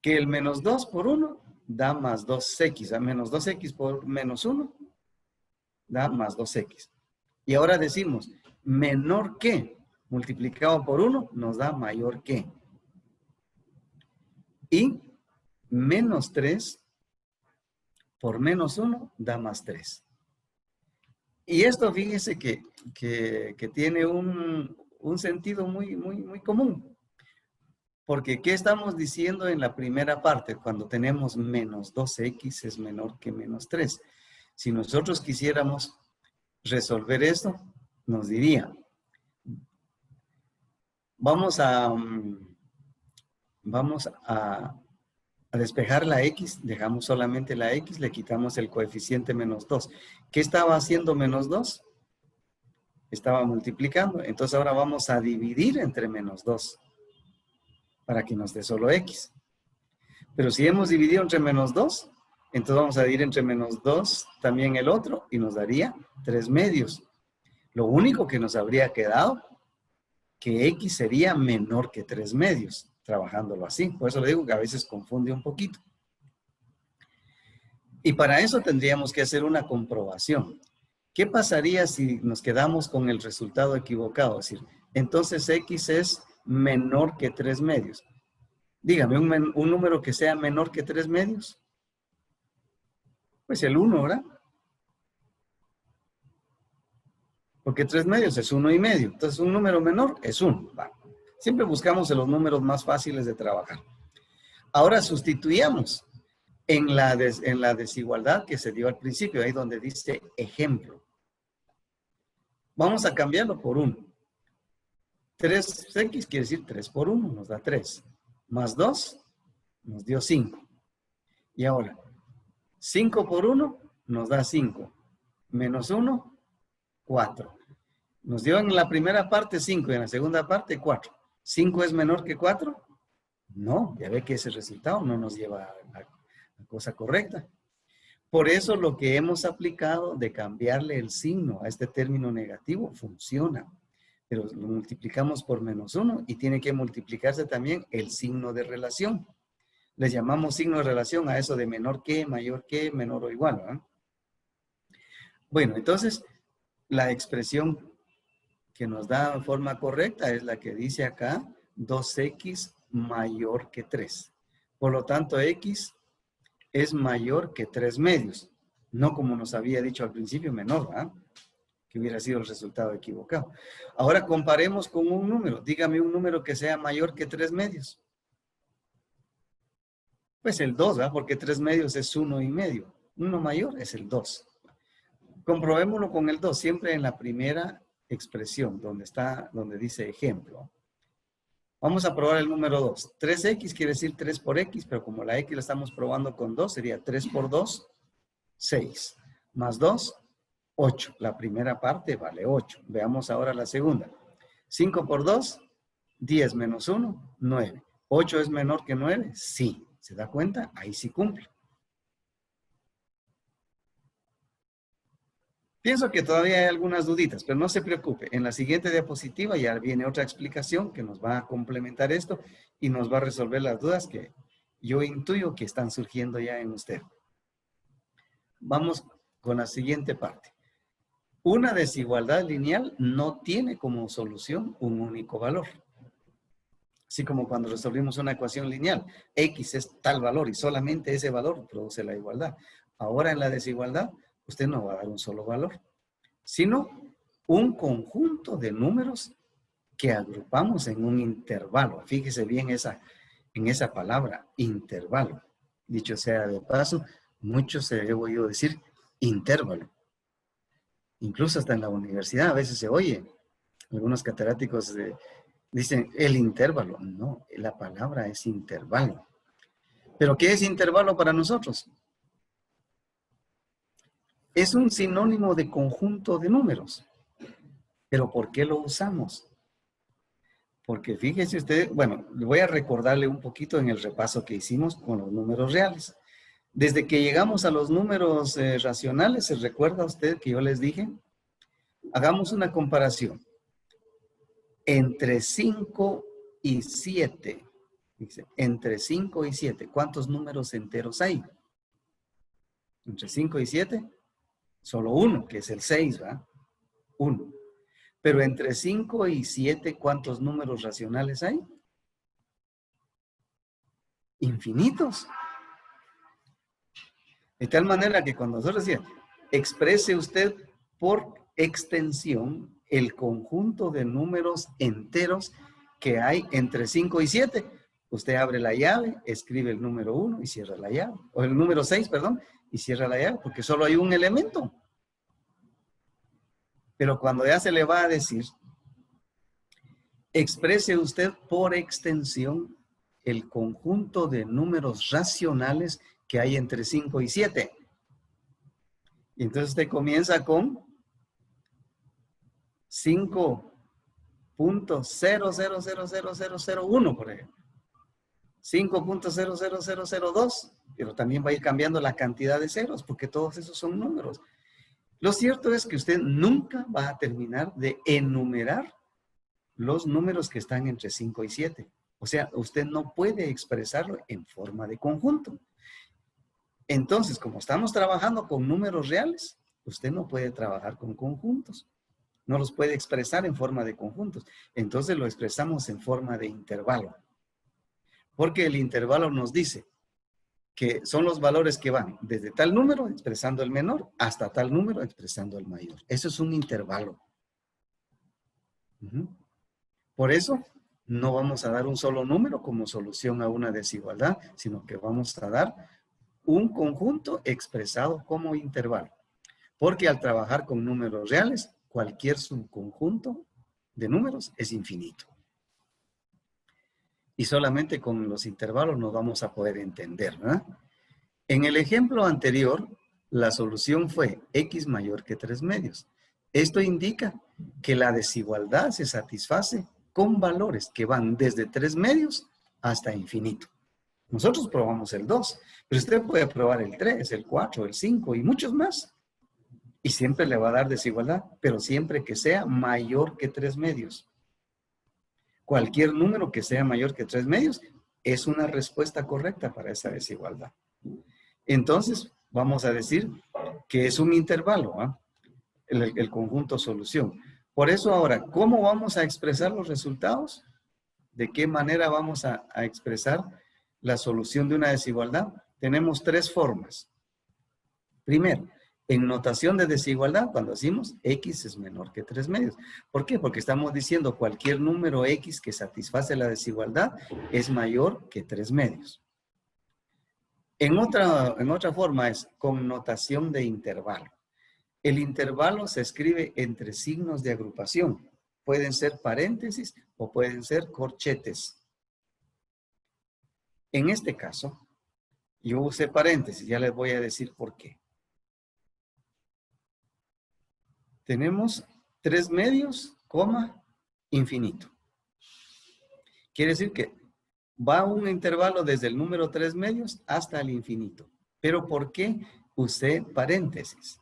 que el menos 2 por 1 da más 2x. A menos 2x por menos 1 da más 2x. Y ahora decimos, menor que multiplicado por 1 nos da mayor que. Y menos 3 por menos 1 da más 3. Y esto fíjese que tiene un sentido muy común. Porque ¿qué estamos diciendo en la primera parte? Cuando tenemos menos 2x es menor que menos 3. Si nosotros quisiéramos resolver esto, nos diría, vamos a despejar la x, dejamos solamente la x, le quitamos el coeficiente menos 2. ¿Qué estaba haciendo menos 2? Estaba multiplicando. Entonces ahora vamos a dividir entre menos 2 para que nos dé solo x. Pero si hemos dividido entre menos 2, entonces vamos a dividir entre menos 2 también el otro y nos daría 3 medios. Lo único que nos habría quedado, que x sería menor que 3 medios, trabajándolo así. Por eso le digo que a veces confunde un poquito. Y para eso tendríamos que hacer una comprobación. ¿Qué pasaría si nos quedamos con el resultado equivocado? Es decir, entonces x es menor que 3 medios. Dígame, un número que sea menor que 3 medios. Pues el 1, ¿verdad? Porque 3 medios es 1 y medio. Entonces un número menor es 1. Va. Siempre buscamos los números más fáciles de trabajar. Ahora sustituyamos en la desigualdad que se dio al principio, ahí donde dice ejemplo. Vamos a cambiarlo por 1. 3x quiere decir 3 por 1, nos da 3. Más 2 nos dio 5. Y ahora, 5 por 1 nos da 5. Menos 1, 4. Nos dio en la primera parte 5 y en la segunda parte 4. ¿5 es menor que 4? No, ya ve que ese resultado no nos lleva a la cosa correcta. Por eso lo que hemos aplicado de cambiarle el signo a este término negativo funciona. Pero lo multiplicamos por menos 1 y tiene que multiplicarse también el signo de relación. Le llamamos signo de relación a eso de menor que, mayor que, menor o igual, ¿verdad? Bueno, entonces la expresión que nos da forma correcta es la que dice acá 2x mayor que 3. Por lo tanto, x es mayor que 3 medios. No como nos había dicho al principio, menor, ¿verdad? Que hubiera sido el resultado equivocado. Ahora comparemos con un número. Dígame un número que sea mayor que 3 medios. Pues el 2, ¿verdad? Porque 3 medios es 1 y medio. Uno mayor es el 2. Comprobémoslo con el 2, siempre en la primera expresión, donde dice ejemplo. Vamos a probar el número 2. 3x quiere decir 3 por x, pero como la x la estamos probando con 2, sería 3 por 2, 6. Más 2, 8. La primera parte vale 8. Veamos ahora la segunda. 5 por 2, 10 menos 1, 9. ¿8 es menor que 9? Sí. ¿Se da cuenta? Ahí sí cumple. Pienso que todavía hay algunas duditas, pero no se preocupe. En la siguiente diapositiva ya viene otra explicación que nos va a complementar esto y nos va a resolver las dudas que yo intuyo que están surgiendo ya en usted. Vamos con la siguiente parte. Una desigualdad lineal no tiene como solución un único valor. Así como cuando resolvimos una ecuación lineal, X es tal valor y solamente ese valor produce la igualdad. Ahora en la desigualdad, usted no va a dar un solo valor, sino un conjunto de números que agrupamos en un intervalo. Fíjese bien en esa palabra, intervalo. Dicho sea de paso, mucho se debe oído decir intervalo. Incluso hasta en la universidad a veces se oye. Algunos catedráticos dicen el intervalo. No, la palabra es intervalo. ¿Pero qué es intervalo para nosotros? Es un sinónimo de conjunto de números. ¿Pero por qué lo usamos? Porque fíjese usted, bueno, voy a recordarle un poquito en el repaso que hicimos con los números reales. Desde que llegamos a los números racionales, ¿se recuerda usted que yo les dije? Hagamos una comparación. Entre 5 y 7. Dice, entre 5 y 7, ¿cuántos números enteros hay? Entre 5 y 7, solo uno, que es el 6, ¿va? Uno. Pero entre 5 y 7, ¿cuántos números racionales hay? Infinitos. De tal manera que cuando nosotros decíamos, exprese usted por extensión el conjunto de números enteros que hay entre 5 y 7. Usted abre la llave, escribe el número 1 y cierra la llave. O el número 6, perdón, y cierra la llave, porque solo hay un elemento. Pero cuando ya se le va a decir, exprese usted por extensión el conjunto de números racionales que hay entre 5 y 7. Y entonces usted comienza con 5.000001, por ejemplo. 5.000002, pero también va a ir cambiando la cantidad de ceros, porque todos esos son números. Lo cierto es que usted nunca va a terminar de enumerar los números que están entre 5 y 7. O sea, usted no puede expresarlo en forma de conjunto. Entonces, como estamos trabajando con números reales, usted no puede trabajar con conjuntos. No los puede expresar en forma de conjuntos. Entonces lo expresamos en forma de intervalo. Porque el intervalo nos dice que son los valores que van desde tal número expresando el menor hasta tal número expresando el mayor. Eso es un intervalo. Por eso no vamos a dar un solo número como solución a una desigualdad, sino que vamos a dar un conjunto expresado como intervalo. Porque al trabajar con números reales, cualquier subconjunto de números es infinito. Y solamente con los intervalos nos vamos a poder entender, ¿verdad? En el ejemplo anterior, la solución fue x mayor que 3 medios. Esto indica que la desigualdad se satisface con valores que van desde 3 medios hasta infinito. Nosotros probamos el 2, pero usted puede probar el 3, el 4, el 5 y muchos más. Y siempre le va a dar desigualdad, pero siempre que sea mayor que 3 medios. Cualquier número que sea mayor que 3 medios es una respuesta correcta para esa desigualdad. Entonces, vamos a decir que es un intervalo, ¿eh? el conjunto solución. Por eso ahora, ¿cómo vamos a expresar los resultados? ¿De qué manera vamos a expresar la solución de una desigualdad? Tenemos 3 formas. Primero, en notación de desigualdad, cuando decimos x es menor que 3 medios. ¿Por qué? Porque estamos diciendo cualquier número x que satisface la desigualdad es mayor que 3 medios. En otra forma es con notación de intervalo. El intervalo se escribe entre signos de agrupación. Pueden ser paréntesis o pueden ser corchetes. En este caso, yo usé paréntesis, ya les voy a decir por qué. tenemos 3 medios, coma, infinito. Quiere decir que va un intervalo desde el número 3 medios hasta el infinito. ¿Pero por qué usé paréntesis?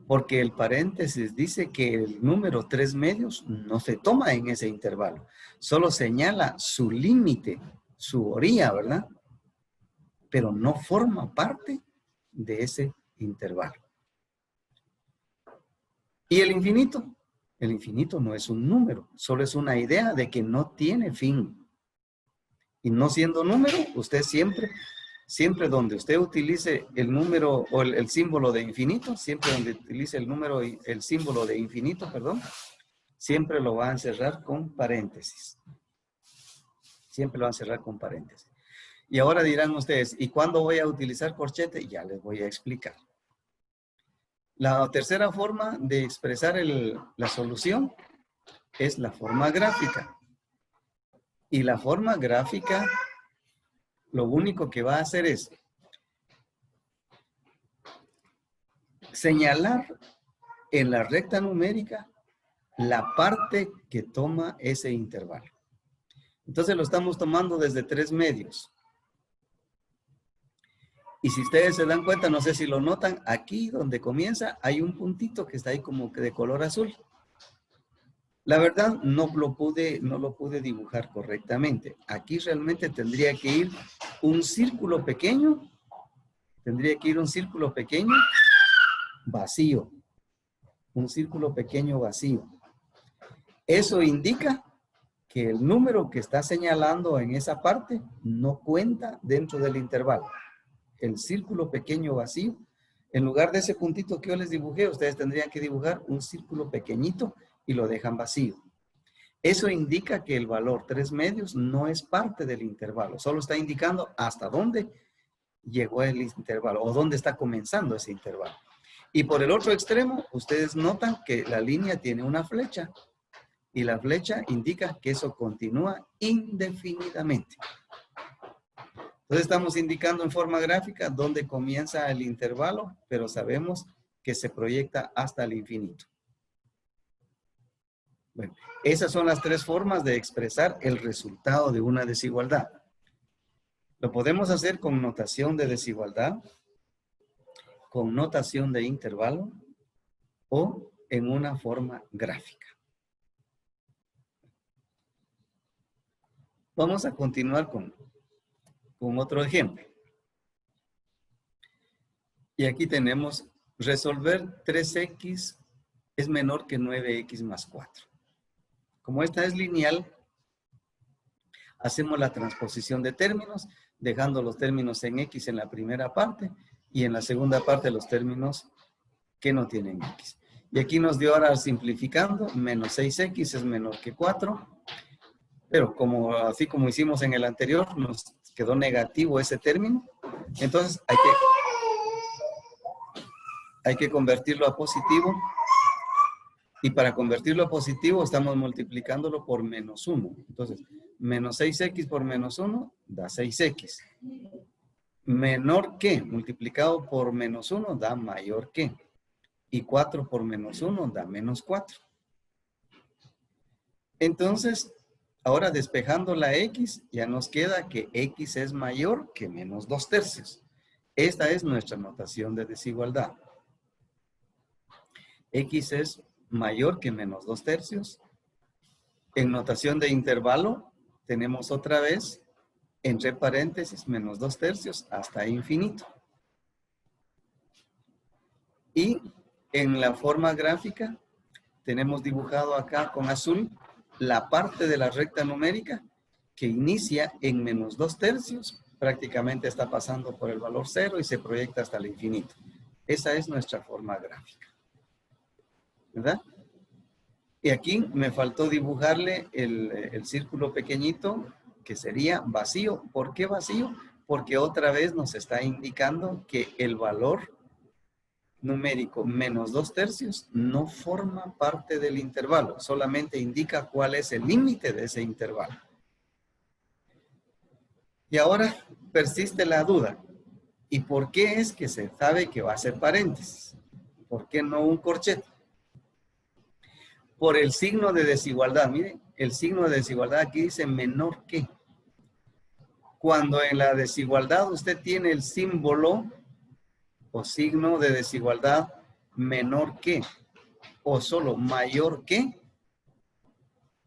Porque el paréntesis dice que el número 3 medios no se toma en ese intervalo. Solo señala su límite, su orilla, ¿verdad? Pero no forma parte de ese intervalo. ¿Y el infinito? El infinito no es un número, solo es una idea de que no tiene fin. Y no siendo número, usted siempre donde usted utilice el número o el símbolo de infinito, siempre donde utilice el número y el símbolo de infinito, perdón, siempre lo va a encerrar con paréntesis. Siempre lo va a encerrar con paréntesis. Y ahora dirán ustedes, ¿y cuándo voy a utilizar corchete? Ya les voy a explicar. La tercera forma de expresar la solución es la forma gráfica. Y la forma gráfica, lo único que va a hacer es señalar en la recta numérica la parte que toma ese intervalo. Entonces lo estamos tomando desde 3 medios. Y si ustedes se dan cuenta, no sé si lo notan, aquí donde comienza hay un puntito que está ahí como que de color azul. La verdad no lo pude dibujar correctamente. Aquí realmente tendría que ir un círculo pequeño. Tendría que ir un círculo pequeño vacío. Un círculo pequeño vacío. Eso indica que el número que está señalando en esa parte no cuenta dentro del intervalo. El círculo pequeño vacío, en lugar de ese puntito que yo les dibujé, ustedes tendrían que dibujar un círculo pequeñito y lo dejan vacío. Eso indica que el valor 3 medios no es parte del intervalo, solo está indicando hasta dónde llegó el intervalo o dónde está comenzando ese intervalo. Y por el otro extremo, ustedes notan que la línea tiene una flecha y la flecha indica que eso continúa indefinidamente. Entonces estamos indicando en forma gráfica dónde comienza el intervalo, pero sabemos que se proyecta hasta el infinito. Bueno, esas son las 3 formas de expresar el resultado de una desigualdad. Lo podemos hacer con notación de desigualdad, con notación de intervalo o en una forma gráfica. Vamos a continuar con otro ejemplo. Y aquí tenemos resolver 3x es menor que 9x más 4. Como esta es lineal, hacemos la transposición de términos, dejando los términos en x en la primera parte y en la segunda parte los términos que no tienen x. Y aquí nos dio ahora simplificando, menos 6x es menor que 4, pero así como hicimos en el anterior, nos quedó negativo ese término, entonces hay que convertirlo a positivo. Y para convertirlo a positivo estamos multiplicándolo por menos 1. Entonces, menos 6x por menos 1 da 6x. Menor que multiplicado por menos 1 da mayor que. Y 4 por menos 1 da menos 4. Entonces, ahora despejando la x, ya nos queda que x es mayor que menos 2/3. Esta es nuestra notación de desigualdad. X es mayor que menos 2/3. En notación de intervalo, tenemos otra vez, entre paréntesis, menos 2/3 hasta infinito. Y en la forma gráfica, tenemos dibujado acá con azul la parte de la recta numérica que inicia en menos 2/3, prácticamente está pasando por el valor 0 y se proyecta hasta el infinito. Esa es nuestra forma gráfica. ¿Verdad? Y aquí me faltó dibujarle el círculo pequeñito que sería vacío. ¿Por qué vacío? Porque otra vez nos está indicando que el valor numérico menos 2/3 no forma parte del intervalo. Solamente indica cuál es el límite de ese intervalo. Y ahora persiste la duda. ¿Y por qué es que se sabe que va a ser paréntesis? ¿Por qué no un corchete? por el signo de desigualdad. Miren, el signo de desigualdad aquí dice menor que. Cuando en la desigualdad usted tiene el símbolo o signo de desigualdad menor que o solo mayor que,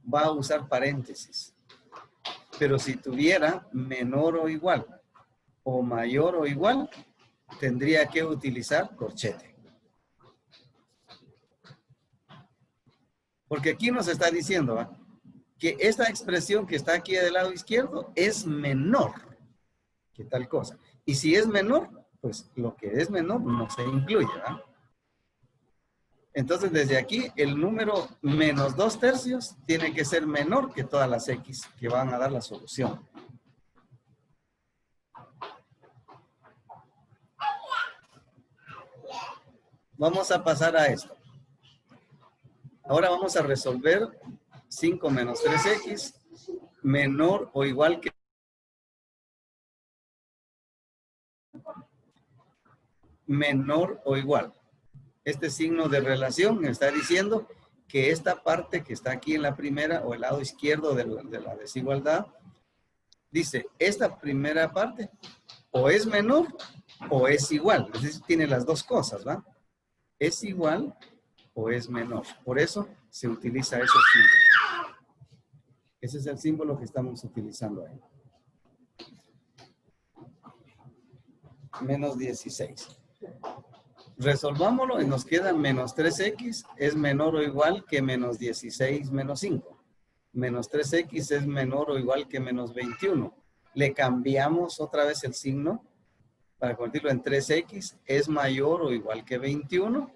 va a usar paréntesis. Pero si tuviera menor o igual o mayor o igual, tendría que utilizar corchete. Porque aquí nos está diciendo, ¿va?, que esta expresión que está aquí del lado izquierdo es menor que tal cosa. Y si es menor, pues lo que es menor no se incluye, ¿va? Entonces, desde aquí, el número menos 2/3 tiene que ser menor que todas las X que van a dar la solución. Vamos a pasar a esto. Ahora vamos a resolver 5 menos 3X menor o igual que... menor o igual. Este signo de relación me está diciendo que esta parte que está aquí en la primera o el lado izquierdo de la desigualdad, dice, esta primera parte o es menor o es igual. Es decir, tiene las dos cosas, ¿va? Es igual o es menor. Por eso se utiliza ese símbolo. Ese es el símbolo que estamos utilizando ahí. Menos 16. Resolvámoslo y nos queda menos 3X es menor o igual que menos 16 menos 5. Menos 3X es menor o igual que menos 21. Le cambiamos otra vez el signo para convertirlo en 3X es mayor o igual que 21.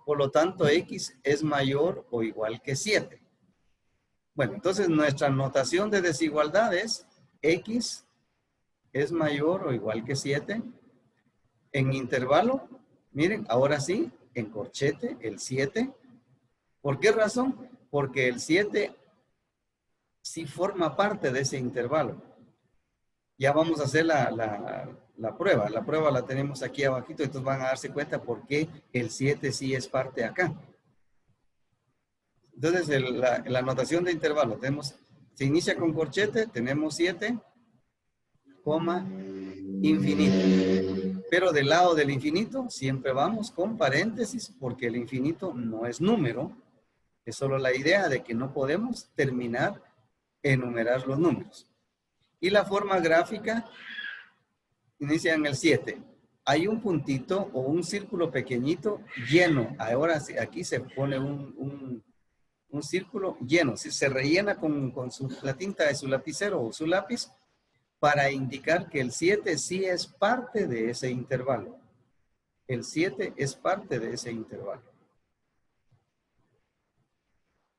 Por lo tanto, X es mayor o igual que 7. Bueno, entonces nuestra notación de desigualdad es X es mayor o igual que 7. En intervalo, miren, ahora sí, en corchete, el 7. ¿Por qué razón? Porque el 7 sí forma parte de ese intervalo. Ya vamos a hacer la prueba. La prueba la tenemos aquí abajito, entonces van a darse cuenta por qué el 7 sí es parte acá. Entonces, la notación de intervalo, se inicia con corchete, tenemos 7, coma, infinito. Pero del lado del infinito siempre vamos con paréntesis porque el infinito no es número. Es solo la idea de que no podemos terminar enumerar los números. Y la forma gráfica inicia en el 7. Hay un puntito o un círculo pequeñito lleno. Ahora aquí se pone un círculo lleno. Se rellena con la tinta de su lapicero o su lápiz para indicar que el 7 sí es parte de ese intervalo. El 7 es parte de ese intervalo.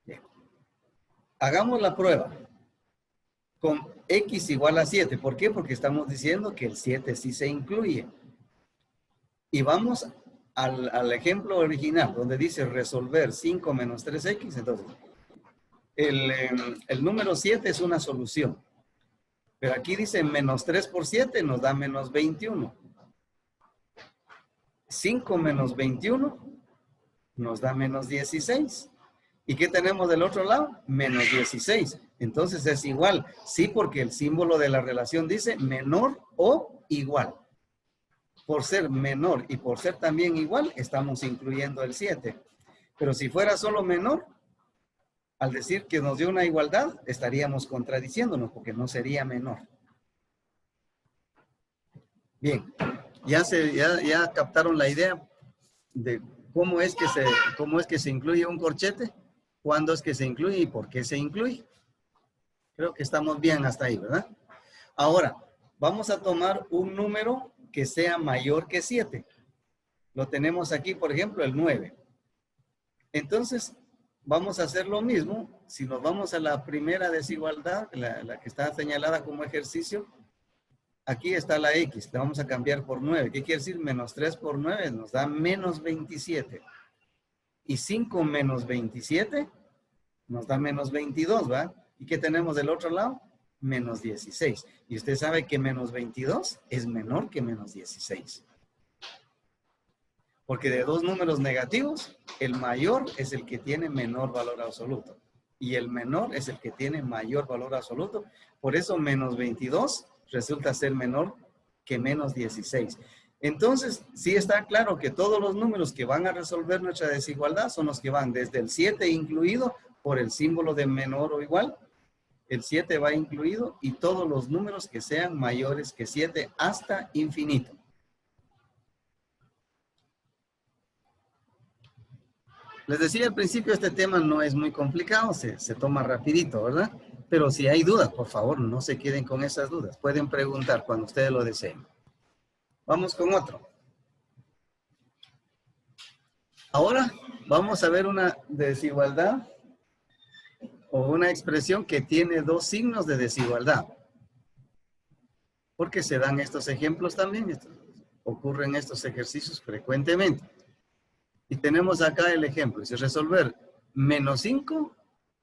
Bien. Hagamos la prueba con X igual a 7. ¿Por qué? Porque estamos diciendo que el 7 sí se incluye. Y vamos al ejemplo original, donde dice resolver 5 menos 3X. Entonces, el número 7 es una solución. Pero aquí dice menos 3 por 7 nos da menos 21. 5 menos 21 nos da menos 16. ¿Y qué tenemos del otro lado? Menos 16. Entonces es igual. Sí, porque el símbolo de la relación dice menor o igual. Por ser menor y por ser también igual, estamos incluyendo el 7. Pero si fuera solo menor, al decir que nos dio una igualdad, estaríamos contradiciéndonos porque no sería menor. Bien, ya captaron la idea de cómo es que se incluye un corchete, cuándo es que se incluye y por qué se incluye. Creo que estamos bien hasta ahí, ¿verdad? Ahora, vamos a tomar un número que sea mayor que 7. Lo tenemos aquí, por ejemplo, el 9. Entonces, vamos a hacer lo mismo. Si nos vamos a la primera desigualdad, la que está señalada como ejercicio, aquí está la X, la vamos a cambiar por 9. ¿Qué quiere decir? Menos 3 por 9 nos da menos 27. Y 5 menos 27 nos da menos 22, ¿va? ¿Y qué tenemos del otro lado? Menos 16. Y usted sabe que menos 22 es menor que menos 16. Porque de dos números negativos, el mayor es el que tiene menor valor absoluto. Y el menor es el que tiene mayor valor absoluto. Por eso menos 22 resulta ser menor que menos 16. Entonces, sí está claro que todos los números que van a resolver nuestra desigualdad son los que van desde el 7 incluido por el símbolo de menor o igual. El 7 va incluido y todos los números que sean mayores que 7 hasta infinito. Les decía al principio, este tema no es muy complicado, se toma rapidito, ¿verdad? Pero si hay dudas, por favor, no se queden con esas dudas. Pueden preguntar cuando ustedes lo deseen. Vamos con otro. Ahora vamos a ver una desigualdad o una expresión que tiene dos signos de desigualdad. Porque se dan estos ejemplos también, ocurren estos ejercicios frecuentemente. Y tenemos acá el ejemplo, dice resolver menos 5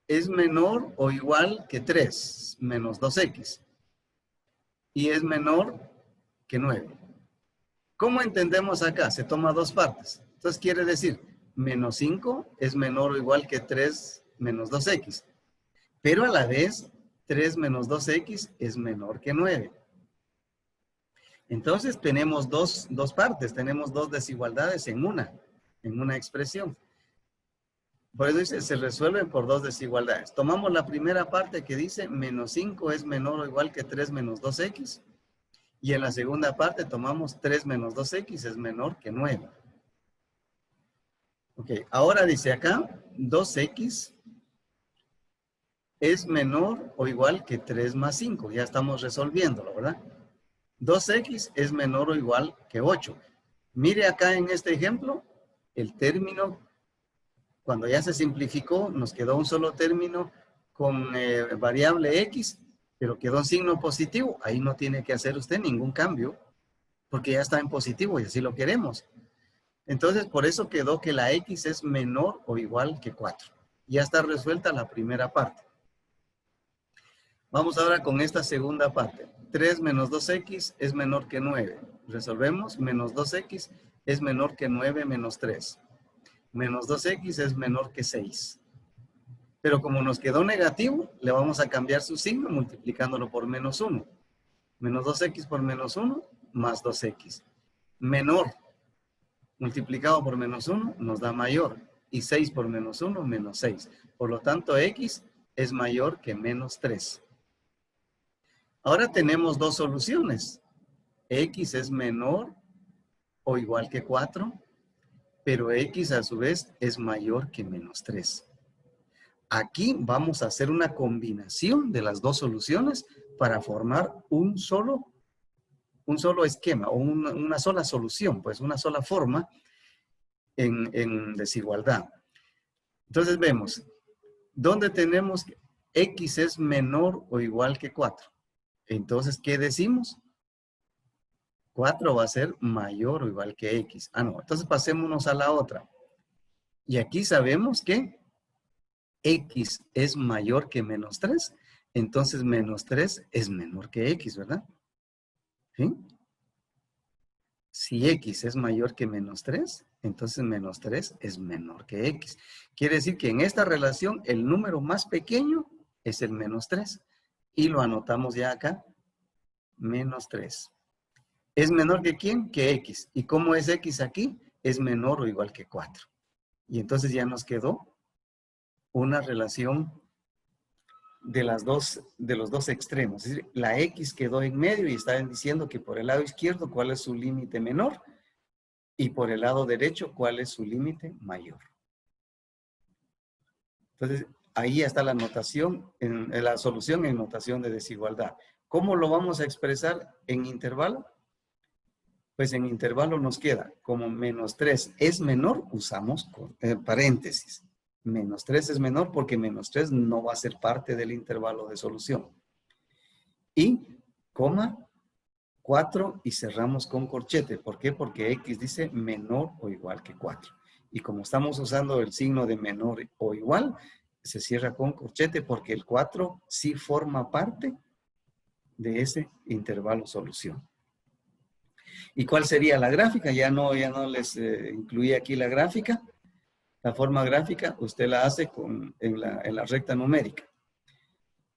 es menor o igual que 3, menos 2x. Y es menor que 9. ¿Cómo entendemos acá? Se toma dos partes. Entonces quiere decir, menos 5 es menor o igual que 3 menos 2x. Pero a la vez, 3 menos 2x es menor que 9. Entonces tenemos dos partes, tenemos dos desigualdades en una expresión. Por eso dice, se resuelven por dos desigualdades. Tomamos la primera parte que dice menos 5 es menor o igual que 3 menos 2x. Y en la segunda parte tomamos 3 menos 2x es menor que 9. Ok, ahora dice acá, 2x es menor o igual que 3 más 5. Ya estamos resolviéndolo, ¿verdad? 2x es menor o igual que 8. Mire acá en este ejemplo, el término, cuando ya se simplificó, nos quedó un solo término con variable x, pero quedó un signo positivo. Ahí no tiene que hacer usted ningún cambio, porque ya está en positivo y así lo queremos. Entonces, por eso quedó que la x es menor o igual que 4. Ya está resuelta la primera parte. Vamos ahora con esta segunda parte. 3 menos 2x es menor que 9. Resolvemos. Menos 2x es menor que 9 menos 3. Menos 2x es menor que 6. Pero como nos quedó negativo, le vamos a cambiar su signo multiplicándolo por menos 1. Menos 2x por menos 1 más 2x. Menor multiplicado por menos 1 nos da mayor. Y 6 por menos 1, menos 6. Por lo tanto, x es mayor que menos 3. Ahora tenemos dos soluciones. X es menor o igual que 4, pero X a su vez es mayor que menos 3. Aquí vamos a hacer una combinación de las dos soluciones para formar un solo esquema o una sola solución, pues una sola forma en desigualdad. Entonces vemos, ¿dónde tenemos que X es menor o igual que 4? Entonces, ¿qué decimos? 4 va a ser mayor o igual que X. Ah, no. Entonces pasémonos a la otra. Y aquí sabemos que X es mayor que menos 3. Entonces menos 3 es menor que X, ¿verdad? ¿Sí? Si X es mayor que menos 3, entonces menos 3 es menor que X. Quiere decir que en esta relación el número más pequeño es el menos 3. Y lo anotamos ya acá. Menos 3. ¿Es menor que quién? Que X. ¿Y cómo es X aquí? Es menor o igual que 4. Y entonces ya nos quedó una relación de los dos extremos. Es decir, la X quedó en medio y está diciendo que por el lado izquierdo cuál es su límite menor y por el lado derecho cuál es su límite mayor. Entonces, ahí está la notación, la solución en notación de desigualdad. ¿Cómo lo vamos a expresar en intervalo? Pues en intervalo nos queda, como menos 3 es menor, usamos paréntesis. Menos 3 es menor porque menos 3 no va a ser parte del intervalo de solución. Y, coma, 4 y cerramos con corchete. ¿Por qué? Porque X dice menor o igual que 4. Y como estamos usando el signo de menor o igual, se cierra con corchete porque el 4 sí forma parte de ese intervalo solución. ¿Y cuál sería la gráfica? Ya no les incluí aquí la gráfica. La forma gráfica usted la hace en la recta numérica.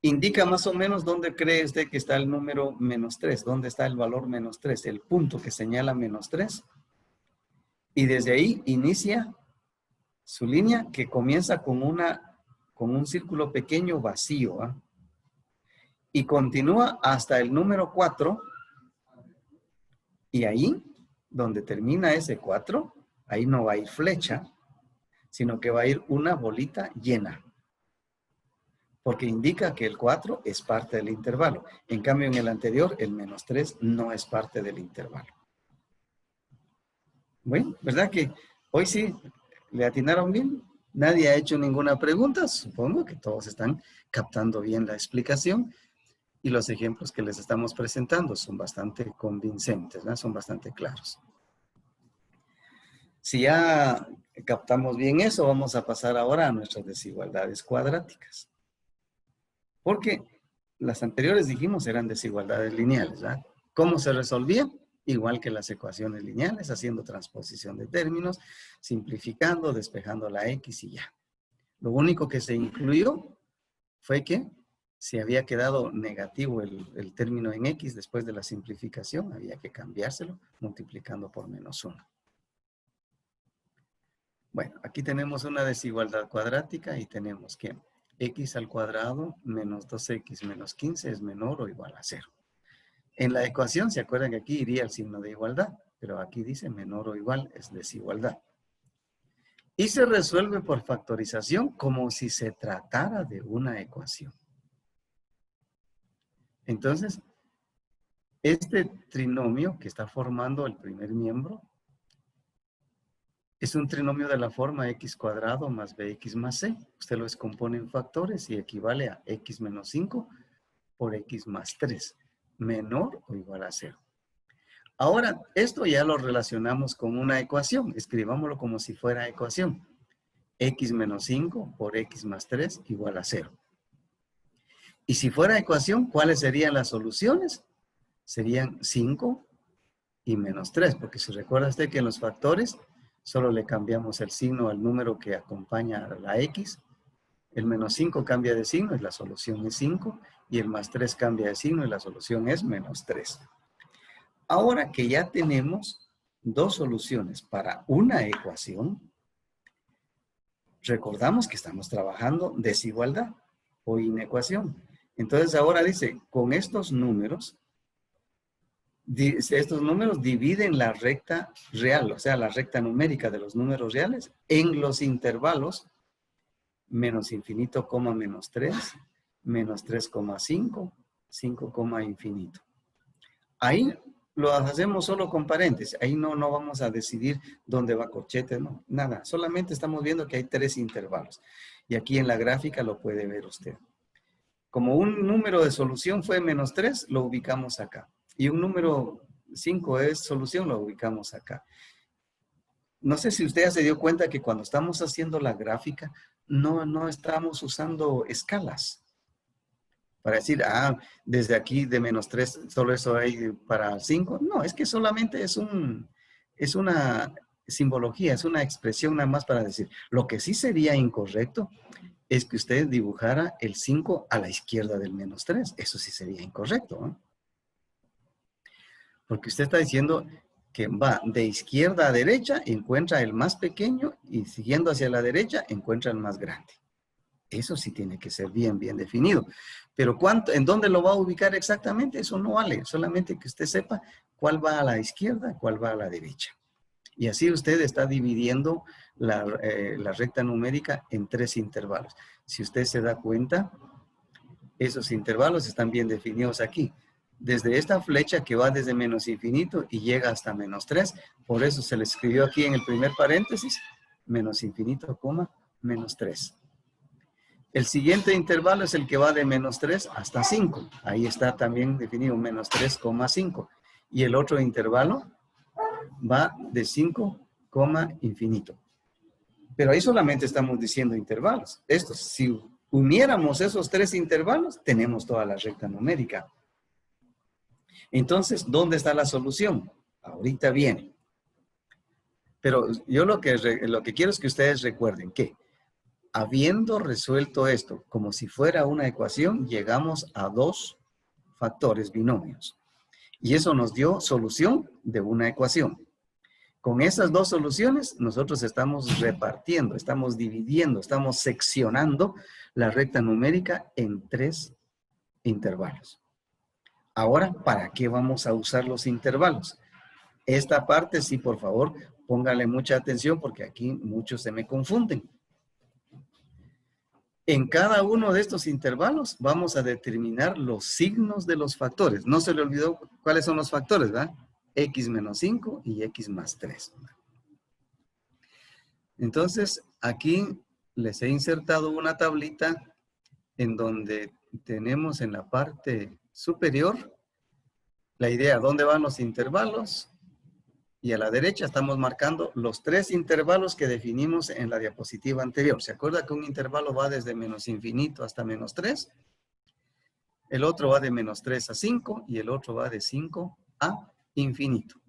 Indica más o menos dónde cree usted que está el número -3, dónde está el valor -3, el punto que señala -3. Y desde ahí inicia su línea que comienza con un círculo pequeño vacío. ¿Eh? Y continúa hasta el número 4. Y ahí, donde termina ese 4, ahí no va a ir flecha, sino que va a ir una bolita llena. Porque indica que el 4 es parte del intervalo. En cambio, en el anterior, el -3 no es parte del intervalo. Bueno, ¿verdad que hoy sí le atinaron bien? Nadie ha hecho ninguna pregunta. Supongo que todos están captando bien la explicación. Y los ejemplos que les estamos presentando son bastante convincentes, ¿no? Son bastante claros. Si ya captamos bien eso, vamos a pasar ahora a nuestras desigualdades cuadráticas. Porque las anteriores dijimos eran desigualdades lineales, ¿verdad? ¿Cómo se resolvía? Igual que las ecuaciones lineales, haciendo transposición de términos, simplificando, despejando la X y ya. Lo único que se incluyó fue que si había quedado negativo el término en X después de la simplificación, había que cambiárselo multiplicando por -1. Bueno, aquí tenemos una desigualdad cuadrática y tenemos que X al cuadrado menos 2X menos 15 es menor o igual a 0. En la ecuación, ¿se acuerdan que aquí iría el signo de igualdad? Pero aquí dice menor o igual es desigualdad. Y se resuelve por factorización como si se tratara de una ecuación. Entonces, este trinomio que está formando el primer miembro es un trinomio de la forma x cuadrado más bx más c. Usted lo descompone en factores y equivale a x menos 5 por x más 3, menor o igual a 0. Ahora, esto ya lo relacionamos con una ecuación. Escribámoslo como si fuera ecuación. X menos 5 por x más 3 igual a 0. Y si fuera ecuación, ¿cuáles serían las soluciones? Serían 5 y menos 3, porque si recuerda usted que en los factores solo le cambiamos el signo al número que acompaña a la X. El menos 5 cambia de signo y la solución es 5. Y el más 3 cambia de signo y la solución es menos 3. Ahora que ya tenemos dos soluciones para una ecuación, recordamos que estamos trabajando desigualdad o inecuación. Entonces ahora dice, con estos números dividen la recta real, o sea, la recta numérica de los números reales en los intervalos menos infinito, menos 3, menos 3,5, 5, infinito. Ahí lo hacemos solo con paréntesis. Ahí no vamos a decidir dónde va corchete, no, nada. Solamente estamos viendo que hay 3 intervalos. Y aquí en la gráfica lo puede ver usted. Como un número de solución fue menos 3, lo ubicamos acá. Y un número 5 es solución, lo ubicamos acá. No sé si usted ya se dio cuenta que cuando estamos haciendo la gráfica, no estamos usando escalas. Para decir, desde aquí de menos 3, solo eso hay para 5. No, es que solamente es una simbología, es una expresión nada más para decir. Lo que sí sería incorrecto es que usted dibujara el 5 a la izquierda del menos 3. Eso sí sería incorrecto, ¿no? Porque usted está diciendo que va de izquierda a derecha, encuentra el más pequeño y siguiendo hacia la derecha, encuentra el más grande. Eso sí tiene que ser bien definido. Pero ¿en dónde lo va a ubicar exactamente? Eso no vale. Solamente que usted sepa cuál va a la izquierda, cuál va a la derecha. Y así usted está dividiendo la recta numérica en 3 intervalos. Si usted se da cuenta, esos intervalos están bien definidos aquí. Desde esta flecha que va desde menos infinito y llega hasta menos 3. Por eso se le escribió aquí en el primer paréntesis, menos infinito, menos 3. El siguiente intervalo es el que va de menos 3 hasta 5. Ahí está también definido menos 3,5. Y el otro intervalo va de 5, infinito. Pero ahí solamente estamos diciendo intervalos. Si uniéramos esos 3 intervalos, tenemos toda la recta numérica. Entonces, ¿dónde está la solución? Ahorita viene. Pero yo lo que quiero es que ustedes recuerden que habiendo resuelto esto como si fuera una ecuación, llegamos a dos factores binomios. Y eso nos dio solución de una ecuación. Con esas dos soluciones, nosotros estamos repartiendo, estamos dividiendo, estamos seccionando la recta numérica en 3 intervalos. Ahora, ¿para qué vamos a usar los intervalos? Esta parte, sí, por favor, póngale mucha atención porque aquí muchos se me confunden. En cada uno de estos intervalos vamos a determinar los signos de los factores. No se le olvidó cuáles son los factores, ¿verdad? X menos 5 y X más 3. Entonces, aquí les he insertado una tablita en donde tenemos en la parte superior la idea, dónde van los intervalos, y a la derecha estamos marcando los 3 intervalos que definimos en la diapositiva anterior. ¿Se acuerda que un intervalo va desde menos infinito hasta menos 3? El otro va de menos 3 a 5 y el otro va de 5 a infinito.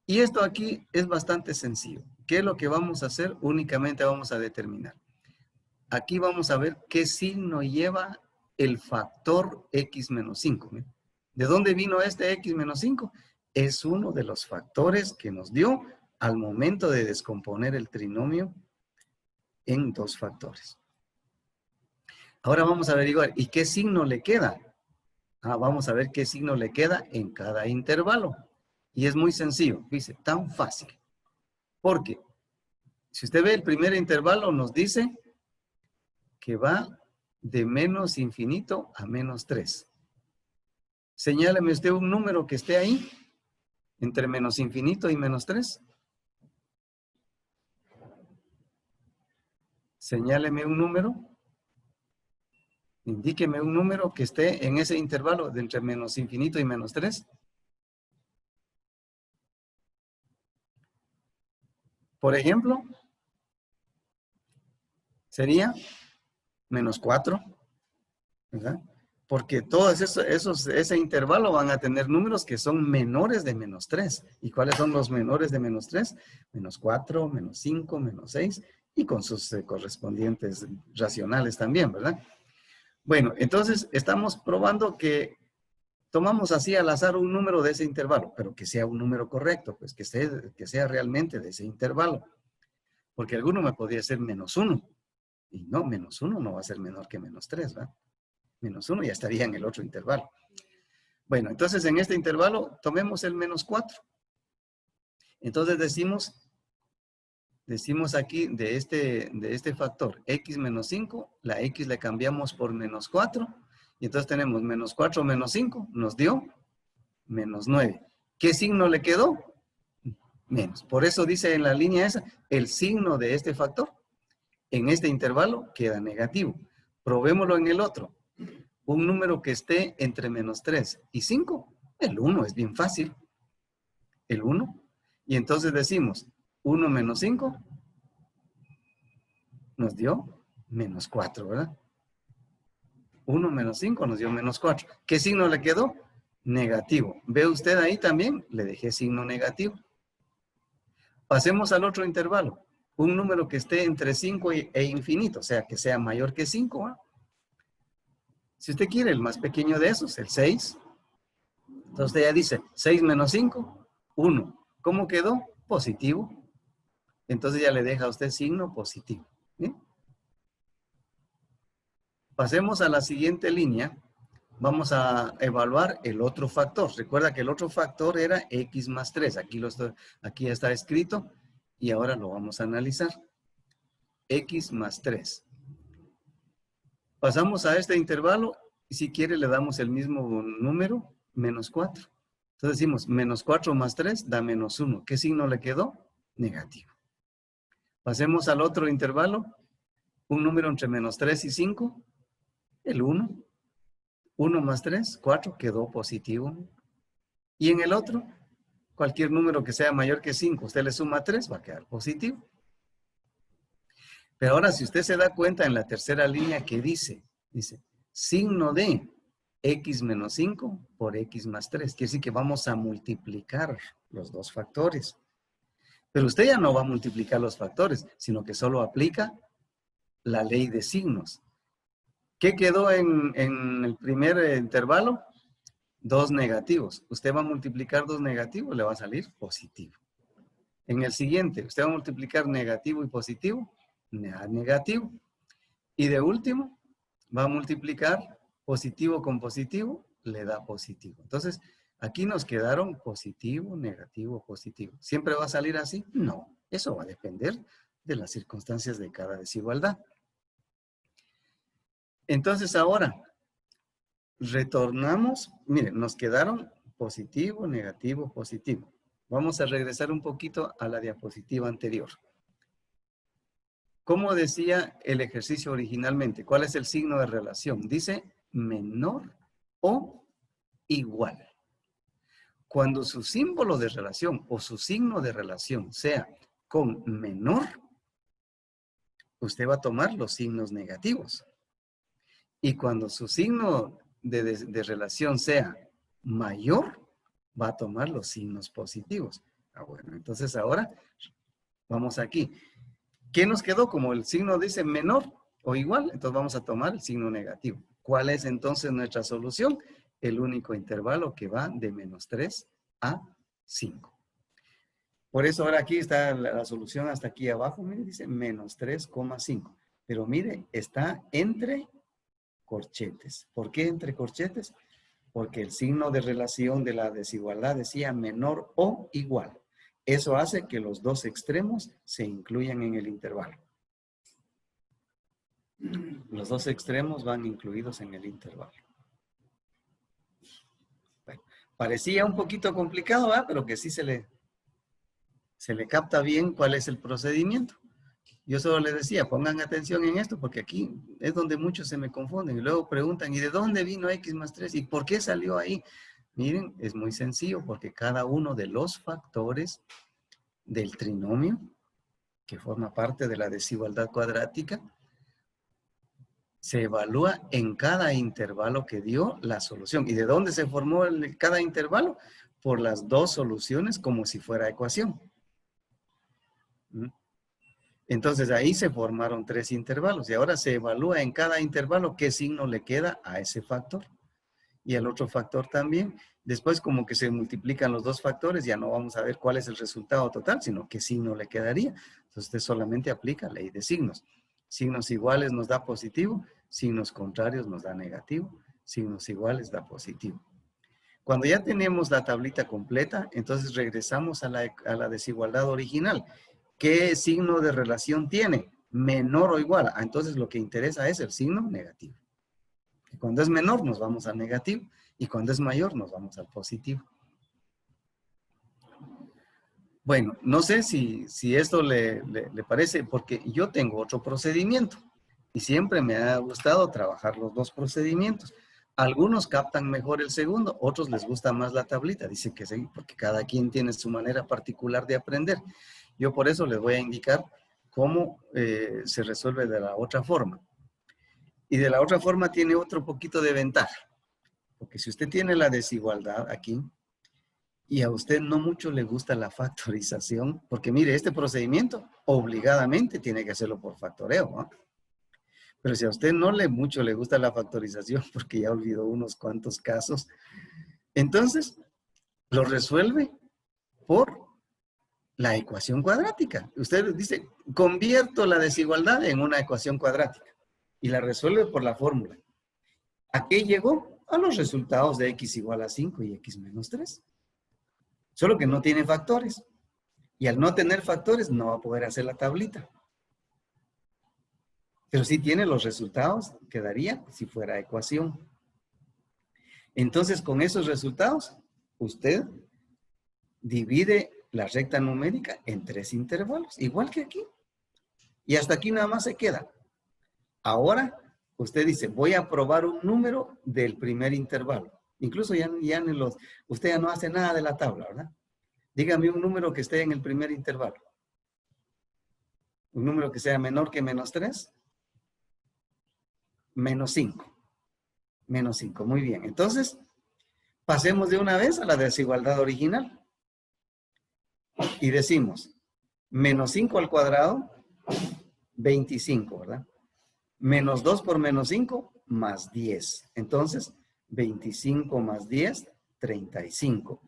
Y esto aquí es bastante sencillo. ¿Qué es lo que vamos a hacer? Únicamente vamos a determinar. Aquí vamos a ver qué signo lleva el factor x menos 5. ¿De dónde vino este x menos 5? Es uno de los factores que nos dio al momento de descomponer el trinomio en 2 factores. Ahora vamos a averiguar, ¿y qué signo le queda? Vamos a ver qué signo le queda en cada intervalo. Y es muy sencillo, dice, tan fácil. Porque, si usted ve el primer intervalo, nos dice que va de menos infinito a menos 3. Señáleme usted un número que esté ahí, entre menos infinito y menos 3. Señáleme un número. Indíqueme un número que esté en ese intervalo de entre menos infinito y menos 3. Por ejemplo, sería menos 4, ¿verdad? Porque todos ese intervalo van a tener números que son menores de menos 3. ¿Y cuáles son los menores de menos 3? Menos 4, menos 5, menos 6 y con sus correspondientes racionales también, ¿verdad? Bueno, entonces estamos probando que tomamos así al azar un número de ese intervalo, pero que sea un número correcto, pues que sea realmente de ese intervalo. Porque alguno me podría ser menos 1. Y no, menos 1 no va a ser menor que menos 3, ¿verdad? Menos 1 ya estaría en el otro intervalo. Bueno, entonces en este intervalo tomemos el menos 4. Entonces decimos aquí de este factor x menos 5, la x le cambiamos por menos 4. Y entonces tenemos menos 4 menos 5, nos dio menos 9. ¿Qué signo le quedó? Menos. Por eso dice en la línea esa, el signo de este factor en este intervalo queda negativo. Probémoslo en el otro. Un número que esté entre menos 3 y 5, el 1 es bien fácil. El 1. Y entonces decimos, 1 menos 5 nos dio menos 4, ¿verdad? 1 menos 5 nos dio menos 4. ¿Qué signo le quedó? Negativo. ¿Ve usted ahí también? Le dejé signo negativo. Pasemos al otro intervalo. Un número que esté entre 5 e infinito, o sea, que sea mayor que 5, ¿eh? Si usted quiere el más pequeño de esos, el 6. Entonces usted ya dice, 6 menos 5, 1. ¿Cómo quedó? Positivo. Entonces ya le deja a usted signo positivo. ¿Bien? Pasemos a la siguiente línea. Vamos a evaluar el otro factor. Recuerda que el otro factor era x más 3. Aquí está escrito y ahora lo vamos a analizar. X más 3. Pasamos a este intervalo y si quiere le damos el mismo número, menos 4. Entonces decimos, menos 4 más 3 da menos 1. ¿Qué signo le quedó? Negativo. Pasemos al otro intervalo. Un número entre menos 3 y 5. El 1. 1 más 3, 4, quedó positivo. Y en el otro, cualquier número que sea mayor que 5, usted le suma 3, va a quedar positivo. Pero ahora, si usted se da cuenta en la tercera línea que dice, signo de, x menos 5 por x más 3. Quiere decir que vamos a multiplicar los dos factores. Pero usted ya no va a multiplicar los factores, sino que solo aplica la ley de signos. ¿Qué quedó en el primer intervalo? 2 negativos. Usted va a multiplicar 2 negativos, le va a salir positivo. En el siguiente, usted va a multiplicar negativo y positivo, negativo. Y de último, va a multiplicar positivo con positivo, le da positivo. Entonces, aquí nos quedaron positivo, negativo, positivo. ¿Siempre va a salir así? No. Eso va a depender de las circunstancias de cada desigualdad. Entonces, ahora, retornamos. Miren, nos quedaron positivo, negativo, positivo. Vamos a regresar un poquito a la diapositiva anterior. ¿Cómo decía el ejercicio originalmente? ¿Cuál es el signo de relación? Dice menor o igual. Cuando su símbolo de relación o su signo de relación sea con menor, usted va a tomar los signos negativos. Y cuando su signo de relación sea mayor, va a tomar los signos positivos. Bueno, entonces ahora vamos aquí. ¿Qué nos quedó? Como el signo dice menor o igual, entonces vamos a tomar el signo negativo. ¿Cuál es entonces nuestra solución? El único intervalo que va de menos 3 a 5. Por eso ahora aquí está la solución hasta aquí abajo. Mire, dice menos 3,5. Pero mire, está entre corchetes. ¿Por qué entre corchetes? Porque el signo de relación de la desigualdad decía menor o igual. Eso hace que los dos extremos se incluyan en el intervalo. Los dos extremos van incluidos en el intervalo. Bueno, parecía un poquito complicado, ¿verdad? Pero que sí se le capta bien cuál es el procedimiento. Yo solo les decía, pongan atención en esto, porque aquí es donde muchos se me confunden. Y luego preguntan, ¿y de dónde vino x más 3? ¿Y por qué salió ahí? Miren, es muy sencillo, porque cada uno de los factores del trinomio, que forma parte de la desigualdad cuadrática, se evalúa en cada intervalo que dio la solución. ¿Y de dónde se formó cada intervalo? Por las dos soluciones como si fuera ecuación. Entonces ahí se formaron 3 intervalos y ahora se evalúa en cada intervalo qué signo le queda a ese factor y al otro factor también. Después como que se multiplican los dos factores, ya no vamos a ver cuál es el resultado total, sino qué signo le quedaría. Entonces usted solamente aplica ley de signos. Signos iguales nos da positivo, signos contrarios nos da negativo, signos iguales da positivo. Cuando ya tenemos la tablita completa, entonces regresamos a la desigualdad original. ¿Qué signo de relación tiene? Menor o igual. Entonces lo que interesa es el signo negativo. Y cuando es menor nos vamos al negativo y cuando es mayor nos vamos al positivo. Bueno, no sé si esto le parece, porque yo tengo otro procedimiento y siempre me ha gustado trabajar los dos procedimientos. Algunos captan mejor el segundo, otros les gusta más la tablita. Dicen que sí, porque cada quien tiene su manera particular de aprender. Yo por eso les voy a indicar cómo se resuelve de la otra forma. Y de la otra forma tiene otro poquito de ventaja. Porque si usted tiene la desigualdad aquí, y a usted no mucho le gusta la factorización, porque mire, este procedimiento obligadamente tiene que hacerlo por factoreo, ¿no? Pero si a usted no mucho le gusta la factorización, porque ya olvidó unos cuantos casos, entonces lo resuelve por la ecuación cuadrática. Usted dice, convierto la desigualdad en una ecuación cuadrática y la resuelve por la fórmula. ¿A qué llegó? A los resultados de x igual a 5 y x menos 3. Solo que no tiene factores. Y al no tener factores no va a poder hacer la tablita. Pero sí tiene los resultados que daría si fuera ecuación. Entonces, con esos resultados, usted divide la recta numérica en 3 intervalos, igual que aquí. Y hasta aquí nada más se queda. Ahora, usted dice, voy a probar un número del primer intervalo. Incluso usted ya no hace nada de la tabla, ¿verdad? Dígame un número que esté en el primer intervalo. Un número que sea menor que menos 3. Menos 5. Menos 5, muy bien. Entonces, pasemos de una vez a la desigualdad original. Y decimos, menos 5 al cuadrado, 25, ¿verdad? Menos 2 por menos 5, más 10. Entonces, 25 más 10, 35.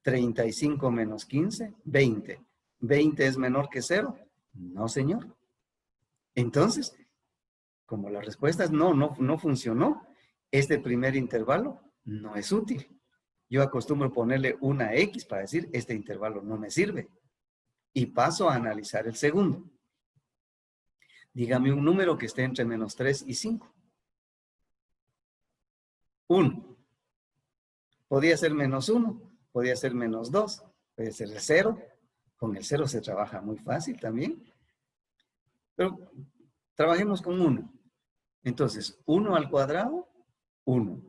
35 menos 15, 20. ¿20 es menor que 0? No, señor. Entonces, como la respuesta es no funcionó, este primer intervalo no es útil. Yo acostumbro ponerle una X para decir, este intervalo no me sirve. Y paso a analizar el segundo. Dígame un número que esté entre menos 3 y 5. 1. Podía ser menos 1, podía ser menos 2, puede ser el 0. Con el 0 se trabaja muy fácil también. Pero trabajemos con 1. Entonces, 1 al cuadrado, 1.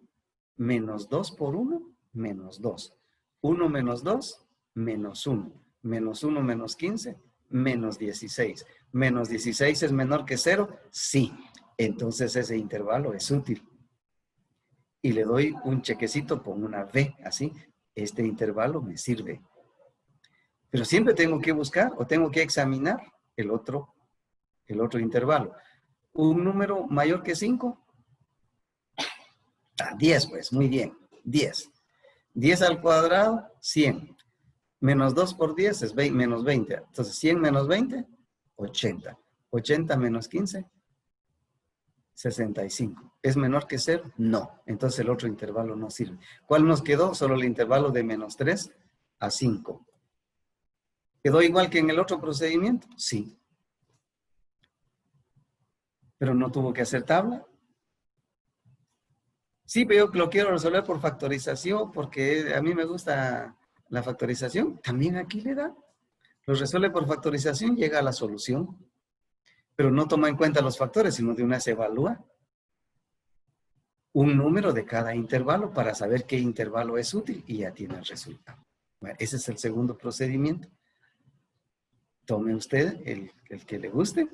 Menos 2 por 1, menos 2. 1 menos 2, menos 1. Menos 1 menos 15, menos 16. Menos 16 es menor que 0, sí. Entonces ese intervalo es útil. Y le doy un chequecito con una V, así. Este intervalo me sirve. Pero siempre tengo que buscar o tengo que examinar el otro intervalo. Un número mayor que 5. 10, pues, muy bien. 10. 10 al cuadrado, 100. Menos 2 por 10 es menos 20. Entonces, 100 menos 20, 80. 80 menos 15, 65. ¿Es menor que 0? No. Entonces, el otro intervalo no sirve. ¿Cuál nos quedó? Solo el intervalo de menos 3 a 5. ¿Quedó igual que en el otro procedimiento? Sí. Pero no tuvo que hacer tabla. Sí, pero yo lo quiero resolver por factorización porque a mí me gusta la factorización. También aquí le da. Lo resuelve por factorización, llega a la solución. Pero no toma en cuenta los factores, sino de una se evalúa un número de cada intervalo para saber qué intervalo es útil y ya tiene el resultado. Bueno, ese es el segundo procedimiento. Tome usted el que le guste,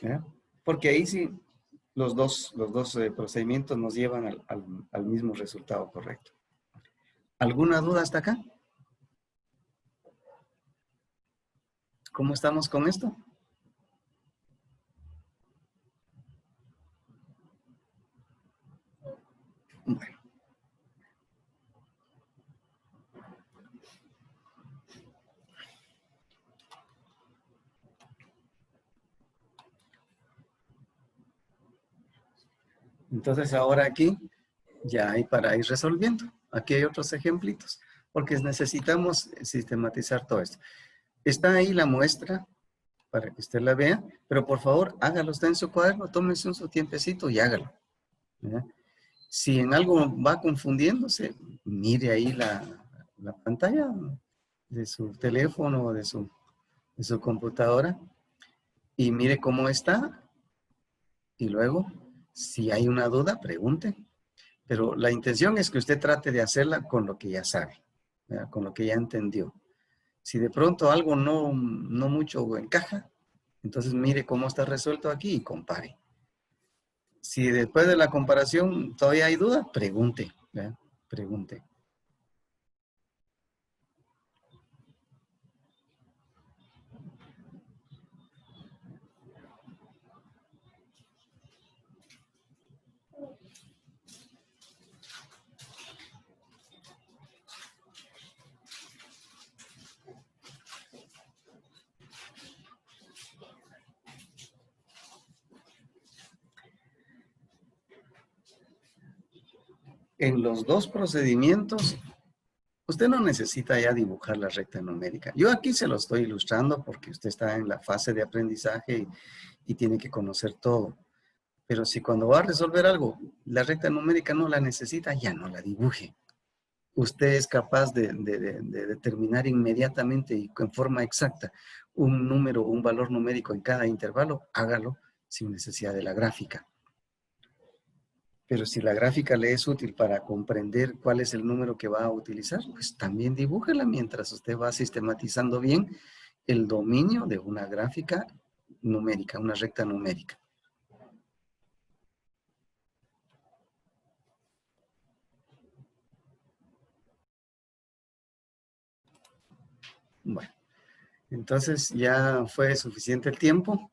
¿ya? Porque ahí sí los dos procedimientos nos llevan al mismo resultado correcto. ¿Alguna duda hasta acá? ¿Cómo estamos con esto? Bueno. Entonces ahora aquí ya hay para ir resolviendo. Aquí hay otros ejemplitos, porque necesitamos sistematizar todo esto. Está ahí la muestra para que usted la vea, pero por favor hágalo usted en su cuaderno, tómese un su tiempecito y hágalo, ¿verdad? Si en algo va confundiéndose, mire ahí la pantalla de su teléfono o de su computadora y mire cómo está y luego, si hay una duda, pregunte. Pero la intención es que usted trate de hacerla con lo que ya sabe, ¿verdad? Con lo que ya entendió. Si de pronto algo no mucho encaja, entonces mire cómo está resuelto aquí y compare. Si después de la comparación todavía hay duda, pregunte, ¿verdad? Pregunte. En los dos procedimientos, usted no necesita ya dibujar la recta numérica. Yo aquí se lo estoy ilustrando porque usted está en la fase de aprendizaje y tiene que conocer todo. Pero si cuando va a resolver algo, la recta numérica no la necesita, ya no la dibuje. Usted es capaz de determinar inmediatamente y en forma exacta un número, un valor numérico en cada intervalo, hágalo sin necesidad de la gráfica. Pero si la gráfica le es útil para comprender cuál es el número que va a utilizar, pues también dibújela mientras usted va sistematizando bien el dominio de una gráfica numérica, una recta numérica. Bueno, entonces ya fue suficiente el tiempo.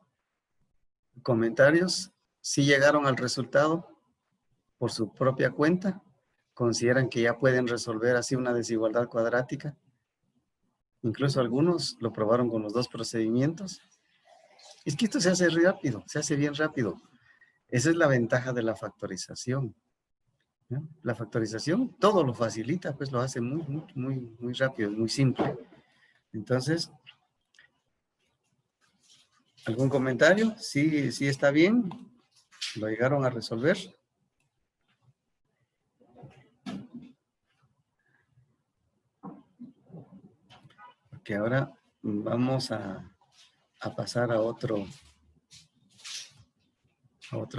Comentarios. Si llegaron al resultado por su propia cuenta, consideran que ya pueden resolver así una desigualdad cuadrática. Incluso algunos lo probaron con los dos procedimientos. Es que esto se hace rápido, se hace bien rápido. Esa es la ventaja de la factorización, ¿no? La factorización todo lo facilita, pues lo hace muy rápido, muy simple. Entonces, ¿algún comentario? Sí, sí está bien. ¿Lo llegaron a resolver? Porque ahora vamos a pasar a otro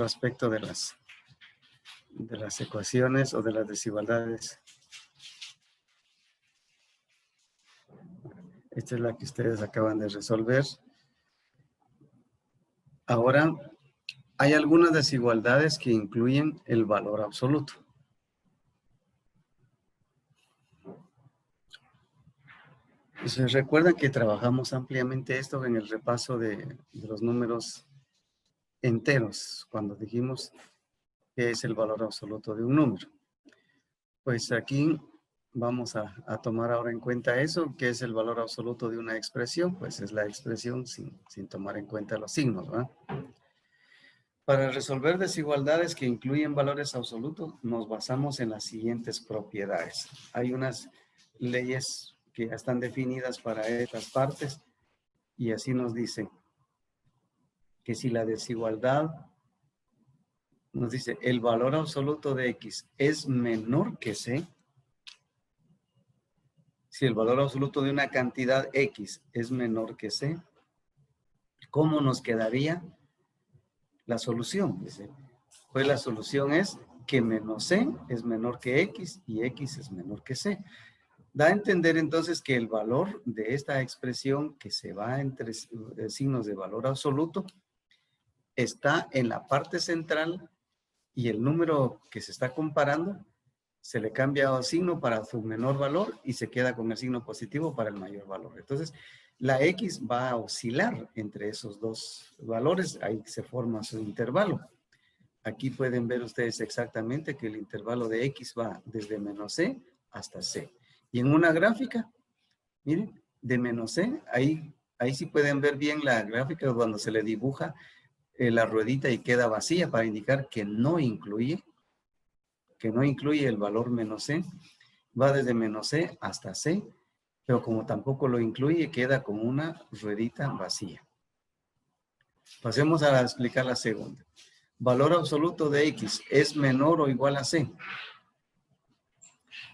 aspecto de las ecuaciones o de las desigualdades. Esta es la que ustedes acaban de resolver. Ahora, hay algunas desigualdades que incluyen el valor absoluto. ¿Se recuerdan que trabajamos ampliamente esto en el repaso de los números enteros, cuando dijimos qué es el valor absoluto de un número? Pues aquí vamos a tomar ahora en cuenta eso, que es el valor absoluto de una expresión, pues es la expresión sin tomar en cuenta los signos, ¿verdad? Para resolver desigualdades que incluyen valores absolutos, nos basamos en las siguientes propiedades. Hay unas leyes que ya están definidas para estas partes y así nos dicen que si la desigualdad nos dice el valor absoluto de X es menor que C, si el valor absoluto de una cantidad X es menor que C, ¿cómo nos quedaría la solución? Dice, pues la solución es que menos C es menor que X y X es menor que C. Da a entender entonces que el valor de esta expresión que se va entre signos de valor absoluto está en la parte central y el número que se está comparando se le cambia el signo para su menor valor y se queda con el signo positivo para el mayor valor. Entonces, la X va a oscilar entre esos dos valores, ahí se forma su intervalo. Aquí pueden ver ustedes exactamente que el intervalo de X va desde menos C hasta C. Y en una gráfica, miren, de menos C, ahí sí pueden ver bien la gráfica cuando se le dibuja la ruedita y queda vacía para indicar que no incluye el valor menos C. Va desde menos C hasta C, pero como tampoco lo incluye, queda como una ruedita vacía. Pasemos a explicar la segunda. Valor absoluto de X es menor o igual a C.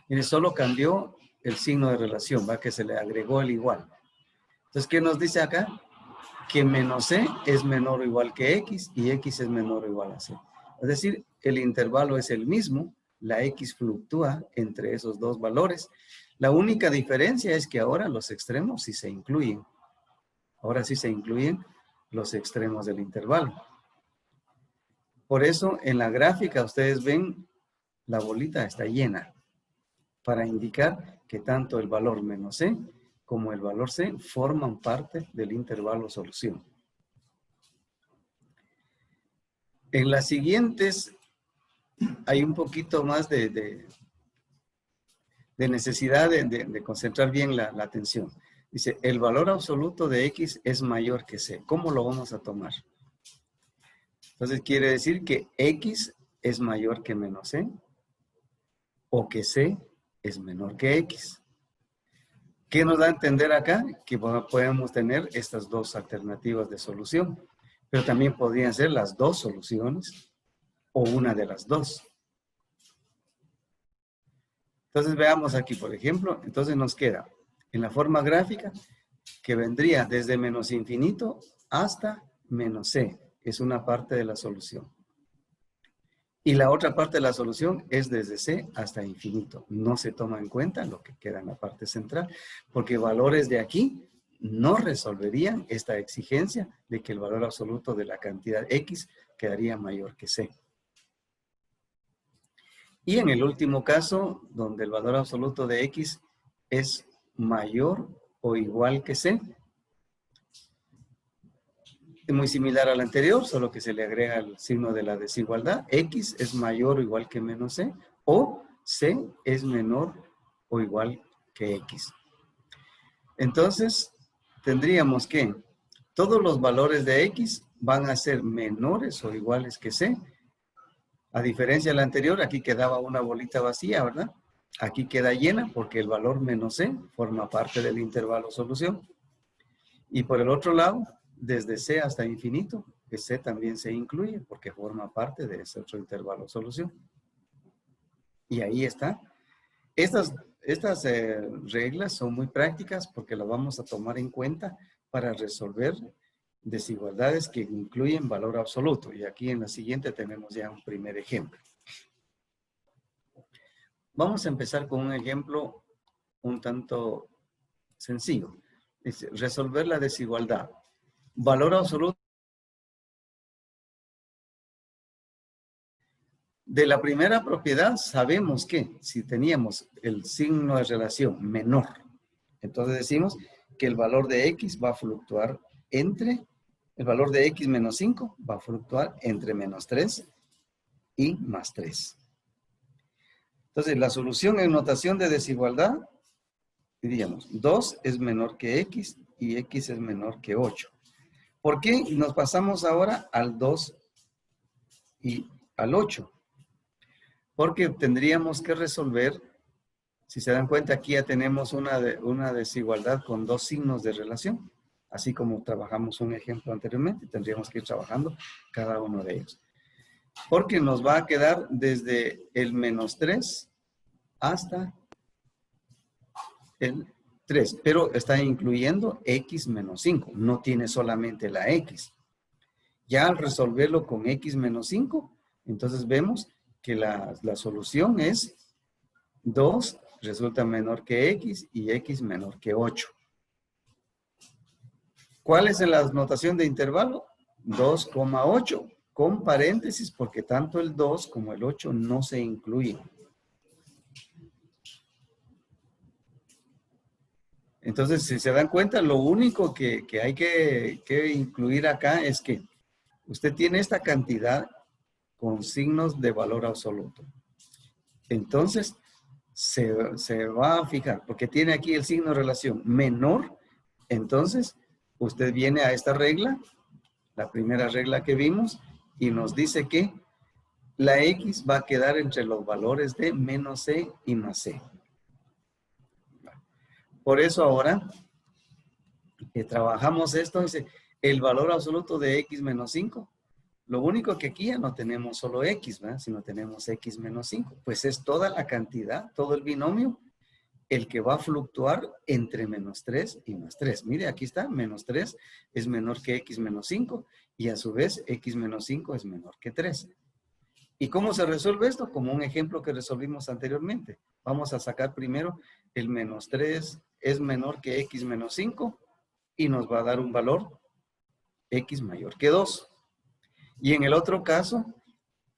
Mire, solo cambió el signo de relación, va, que se le agregó el igual. Entonces, ¿qué nos dice acá? Que menos C es menor o igual que X y X es menor o igual a C. Es decir, el intervalo es el mismo, la X fluctúa entre esos dos valores. La única diferencia es que ahora los extremos sí se incluyen. Ahora sí se incluyen los extremos del intervalo. Por eso, en la gráfica ustedes ven la bolita está llena para indicar que tanto el valor menos C como el valor C forman parte del intervalo solución. En las siguientes hay un poquito más de necesidad de concentrar bien la atención. Dice, el valor absoluto de X es mayor que C. ¿Cómo lo vamos a tomar? Entonces quiere decir que X es mayor que menos C o que C es menor que X. ¿Qué nos da a entender acá? Que podemos tener estas dos alternativas de solución, pero también podrían ser las dos soluciones o una de las dos. Entonces veamos aquí, por ejemplo, entonces nos queda en la forma gráfica que vendría desde menos infinito hasta menos C, es una parte de la solución. Y la otra parte de la solución es desde C hasta infinito. No se toma en cuenta lo que queda en la parte central, porque valores de aquí no resolverían esta exigencia de que el valor absoluto de la cantidad X quedaría mayor que C. Y en el último caso, donde el valor absoluto de X es mayor o igual que C. Es muy similar al anterior, solo que se le agrega el signo de la desigualdad. X es mayor o igual que menos C, o C es menor o igual que X. Entonces, tendríamos que todos los valores de X van a ser menores o iguales que C. A diferencia del anterior, aquí quedaba una bolita vacía, ¿verdad? Aquí queda llena porque el valor menos C forma parte del intervalo solución. Y por el otro lado, desde C hasta infinito, que C también se incluye porque forma parte de ese otro intervalo solución. Y ahí está. Estas reglas son muy prácticas porque las vamos a tomar en cuenta para resolver desigualdades que incluyen valor absoluto. Y aquí en la siguiente tenemos ya un primer ejemplo. Vamos a empezar con un ejemplo un tanto sencillo. Dice, resolver la desigualdad. Valor absoluto de la primera propiedad. Sabemos que si teníamos el signo de relación menor, entonces decimos que el valor de X va a fluctuar entre, el valor de X menos 5 va a fluctuar entre menos 3 y más 3. Entonces, la solución en notación de desigualdad, diríamos, 2 es menor que X y X es menor que 8. ¿Por qué nos pasamos ahora al 2 y al 8? Porque tendríamos que resolver, si se dan cuenta, aquí ya tenemos una desigualdad con dos signos de relación. Así como trabajamos un ejemplo anteriormente, tendríamos que ir trabajando cada uno de ellos. Porque nos va a quedar desde el menos 3 hasta el 3, pero está incluyendo X menos 5, no tiene solamente la X. Ya al resolverlo con X menos 5, entonces vemos que la solución es 2 resulta menor que X y X menor que 8. ¿Cuál es la notación de intervalo? 2,8 con paréntesis porque tanto el 2 como el 8 no se incluyen. Entonces, si se dan cuenta, lo único que hay que incluir acá es que usted tiene esta cantidad con signos de valor absoluto. Entonces, se va a fijar, porque tiene aquí el signo de relación menor, entonces usted viene a esta regla, la primera regla que vimos, y nos dice que la X va a quedar entre los valores de menos C y más C. Por eso ahora que trabajamos esto, dice el valor absoluto de X menos 5. Lo único que aquí ya no tenemos solo X, ¿verdad? Sino tenemos X menos 5. Pues es toda la cantidad, todo el binomio, el que va a fluctuar entre menos 3 y más 3. Mire, aquí está, menos 3 es menor que X menos 5 y a su vez X menos 5 es menor que 3. ¿Y cómo se resuelve esto? Como un ejemplo que resolvimos anteriormente. Vamos a sacar primero el menos 3 es menor que X menos 5 y nos va a dar un valor X mayor que 2. Y en el otro caso,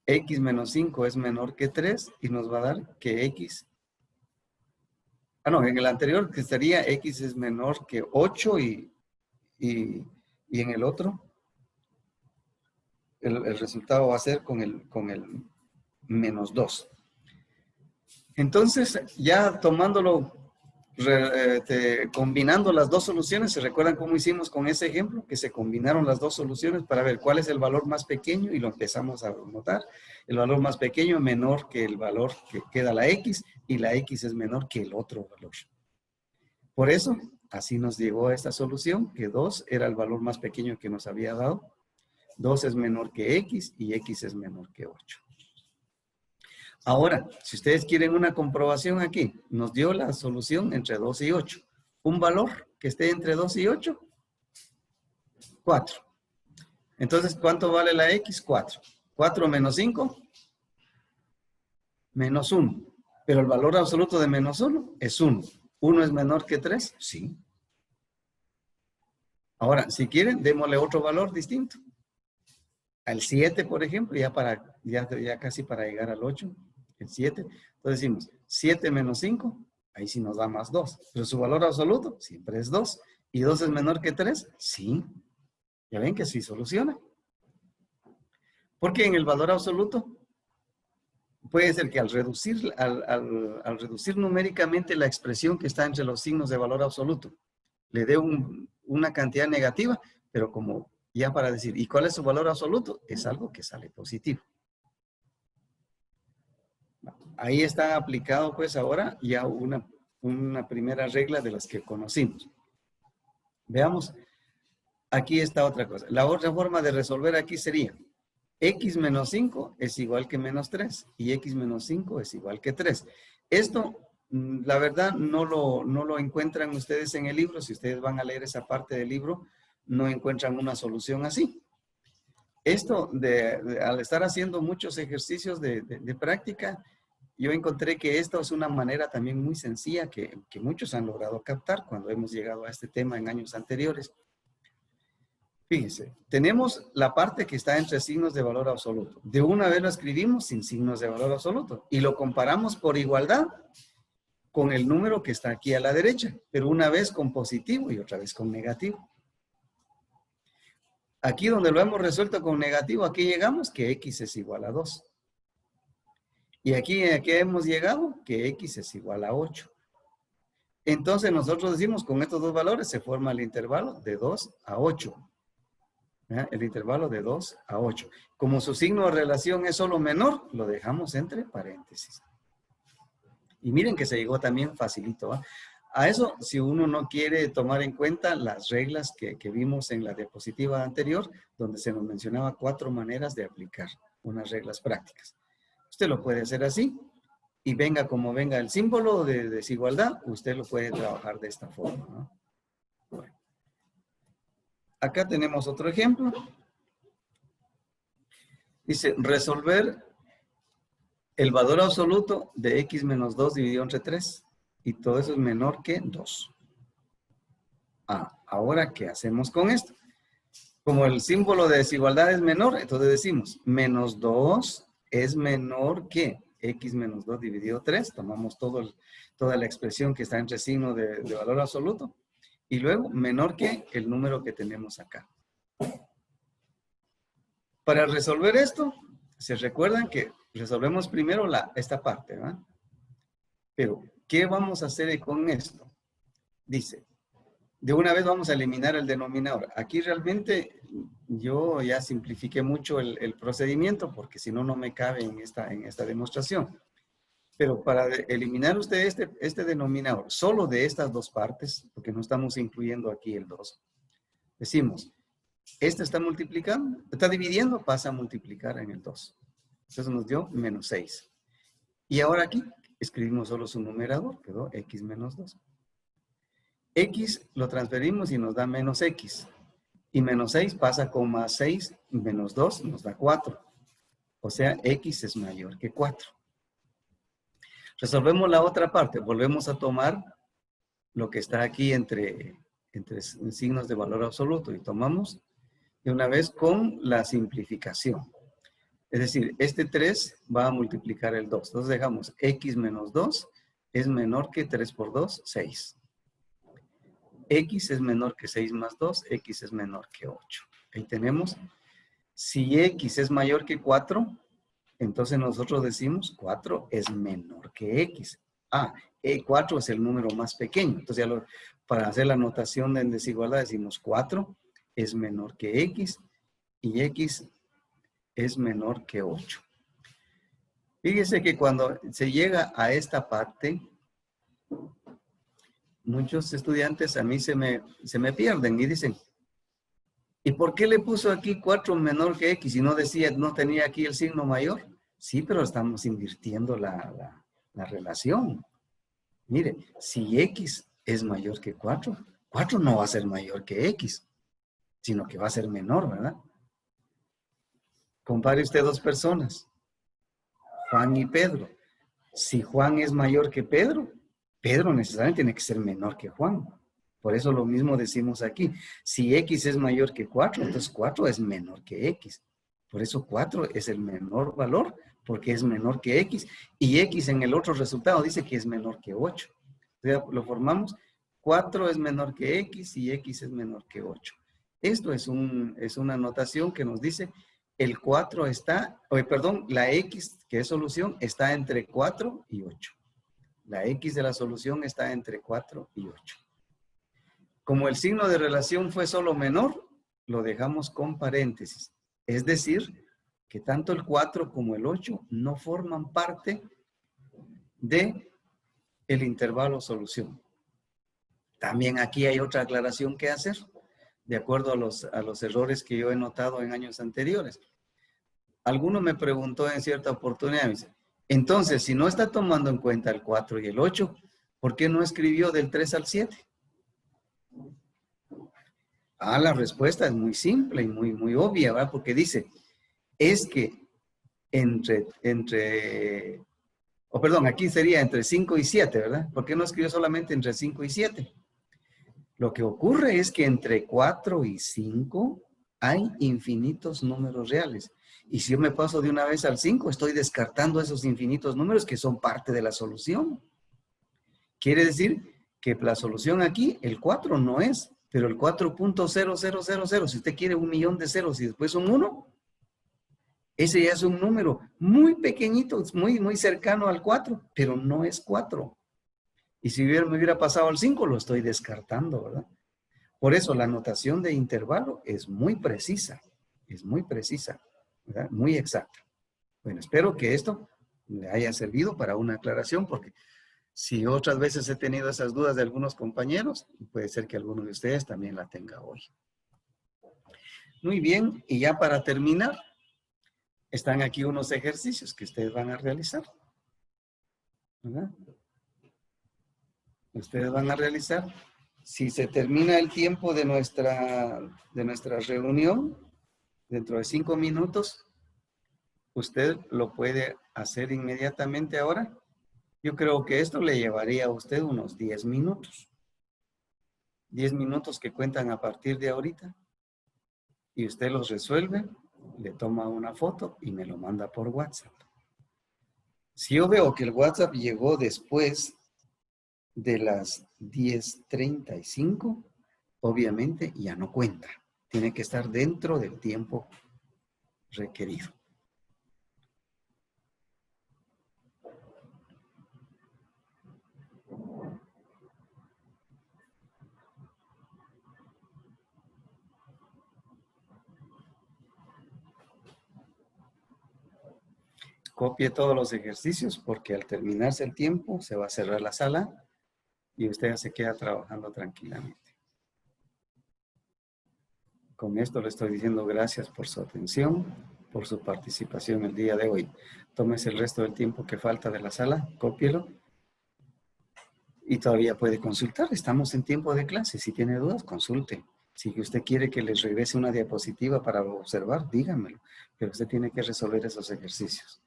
X menos 5 es menor que 3 y nos va a dar que X... en el anterior que estaría X es menor que 8 y en el otro el resultado va a ser con el menos 2. Entonces, ya tomándolo, combinando las dos soluciones, ¿se recuerdan cómo hicimos con ese ejemplo? Que se combinaron las dos soluciones para ver cuál es el valor más pequeño y lo empezamos a notar. El valor más pequeño es menor que el valor que queda la X y la X es menor que el otro valor. Por eso, así nos llegó a esta solución, que 2 era el valor más pequeño que nos había dado. 2 es menor que X y X es menor que 8. Ahora, si ustedes quieren una comprobación aquí, nos dio la solución entre 2 y 8. Un valor que esté entre 2 y 8, 4. Entonces, ¿cuánto vale la X? 4. 4 menos 5, menos 1. Pero el valor absoluto de menos 1 es 1. ¿1 es menor que 3? Sí. Ahora, si quieren, démosle otro valor distinto. Al 7, por ejemplo, ya casi para llegar al 8. El 7. Entonces decimos, 7 menos 5 Ahí sí nos da más 2. Pero su valor absoluto siempre es 2. ¿Y 2 es menor que 3? Sí. Ya ven que sí soluciona. Porque en el valor absoluto puede ser que al reducir, al reducir numéricamente la expresión que está entre los signos de valor absoluto, le dé una cantidad negativa, pero como ya para decir, ¿y cuál es su valor absoluto? Es algo que sale positivo. Ahí está aplicado pues ahora ya una primera regla de las que conocimos. Veamos, aquí está otra cosa. La otra forma de resolver aquí sería x menos 5 es igual que menos 3 y x menos 5 es igual que 3. Esto, la verdad, no lo encuentran ustedes en el libro. Si ustedes van a leer esa parte del libro, no encuentran una solución así. Esto, al estar haciendo muchos ejercicios de práctica, yo encontré que esto es una manera también muy sencilla que muchos han logrado captar cuando hemos llegado a este tema en años anteriores. Fíjense, tenemos la parte que está entre signos de valor absoluto. De una vez lo escribimos sin signos de valor absoluto y lo comparamos por igualdad con el número que está aquí a la derecha, pero una vez con positivo y otra vez con negativo. Aquí donde lo hemos resuelto con negativo, aquí llegamos que x es igual a 2. Y aquí hemos llegado que x es igual a 8. Entonces nosotros decimos con estos dos valores se forma el intervalo de 2 a 8. El intervalo de 2 a 8. Como su signo de relación es solo menor, lo dejamos entre paréntesis. Y miren que se llegó también facilito. A eso, si uno no quiere tomar en cuenta las reglas que vimos en la diapositiva anterior, donde se nos mencionaba 4 maneras de aplicar unas reglas prácticas. Usted lo puede hacer así, y venga como venga el símbolo de desigualdad, usted lo puede trabajar de esta forma, ¿no? Bueno. Acá tenemos otro ejemplo. Dice, resolver el valor absoluto de x menos 2 dividido entre 3. Y todo eso es menor que 2. Ahora, ¿qué hacemos con esto? Como el símbolo de desigualdad es menor, entonces decimos, menos 2 es menor que x menos 2 dividido 3. Tomamos toda la expresión que está entre signo de valor absoluto. Y luego, menor que el número que tenemos acá. Para resolver esto, se recuerdan que resolvemos primero esta parte, ¿verdad? Pero, ¿qué vamos a hacer con esto? Dice, de una vez vamos a eliminar el denominador. Aquí realmente yo ya simplifiqué mucho el procedimiento porque si no, no me cabe en esta demostración. Pero para eliminar usted este denominador solo de estas dos partes, porque no estamos incluyendo aquí el 2, decimos, este está multiplicando, está dividiendo, pasa a multiplicar en el 2. Entonces nos dio menos 6. Y ahora aquí escribimos solo su numerador, quedó x menos 2. X lo transferimos y nos da menos x. Y menos 6 pasa con más 6, menos 2 nos da 4. O sea, x es mayor que 4. Resolvemos la otra parte, volvemos a tomar lo que está aquí entre signos de valor absoluto y tomamos de una vez con la simplificación. Es decir, este 3 va a multiplicar el 2. Entonces dejamos x menos 2 es menor que 3 por 2, 6. X es menor que 6 más 2, X es menor que 8. Ahí tenemos, si X es mayor que 4, entonces nosotros decimos 4 es menor que X. 4 es el número más pequeño. Entonces ya para hacer la notación de desigualdad decimos 4 es menor que X y X es menor que 8. Fíjese que cuando se llega a esta parte, muchos estudiantes a mí se me pierden y dicen, ¿y por qué le puso aquí 4 menor que X y no tenía aquí el signo mayor? Sí, pero estamos invirtiendo la relación. Mire, si X es mayor que 4, 4 no va a ser mayor que X, sino que va a ser menor, ¿verdad? Compare usted dos personas, Juan y Pedro. Si Juan es mayor que Pedro, Pedro necesariamente tiene que ser menor que Juan. Por eso lo mismo decimos aquí. Si X es mayor que 4, entonces 4 es menor que X. Por eso 4 es el menor valor, porque es menor que X. Y X en el otro resultado dice que es menor que 8. O sea, lo formamos, 4 es menor que X y X es menor que 8. Esto es una notación que nos dice el 4 está, la X, que es solución, está entre 4 y 8. La X de la solución está entre 4 y 8. Como el signo de relación fue solo menor, lo dejamos con paréntesis. Es decir, que tanto el 4 como el 8 no forman parte del intervalo solución. También aquí hay otra aclaración que hacer, de acuerdo a los errores que yo he notado en años anteriores. Alguno me preguntó en cierta oportunidad, me dice, entonces, si no está tomando en cuenta el 4 y el 8, ¿por qué no escribió del 3 al 7? La respuesta es muy simple y muy obvia, ¿verdad? Porque dice, es que aquí sería entre 5 y 7, ¿verdad? ¿Por qué no escribió solamente entre 5 y 7? Lo que ocurre es que entre 4 y 5 hay infinitos números reales. Y si yo me paso de una vez al 5, estoy descartando esos infinitos números que son parte de la solución. Quiere decir que la solución aquí, el 4 no es, pero el 4.0000, si usted quiere 1.000.000 de ceros y después un 1, ese ya es un número muy pequeñito, muy cercano al 4, pero no es 4. Y si me hubiera pasado al 5, lo estoy descartando, ¿verdad? Por eso la notación de intervalo es muy precisa, ¿verdad? Muy exacta. Bueno, espero que esto le haya servido para una aclaración, porque si otras veces he tenido esas dudas de algunos compañeros, puede ser que alguno de ustedes también la tenga hoy. Muy bien, y ya para terminar, están aquí unos ejercicios que ustedes van a realizar, ¿verdad? Ustedes van a realizar. Si se termina el tiempo de nuestra reunión, dentro de 5 minutos, usted lo puede hacer inmediatamente ahora. Yo creo que esto le llevaría a usted unos 10 minutos. 10 minutos que cuentan a partir de ahorita. Y usted los resuelve, le toma una foto y me lo manda por WhatsApp. Si yo veo que el WhatsApp llegó después de las 10:35, obviamente ya no cuenta. Tiene que estar dentro del tiempo requerido. Copie todos los ejercicios porque al terminarse el tiempo se va a cerrar la sala y usted ya se queda trabajando tranquilamente. Con esto le estoy diciendo gracias por su atención, por su participación el día de hoy. Tómese el resto del tiempo que falta de la sala, cópielo y todavía puede consultar. Estamos en tiempo de clase. Si tiene dudas, consulte. Si usted quiere que les regrese una diapositiva para observar, dígamelo. Pero usted tiene que resolver esos ejercicios.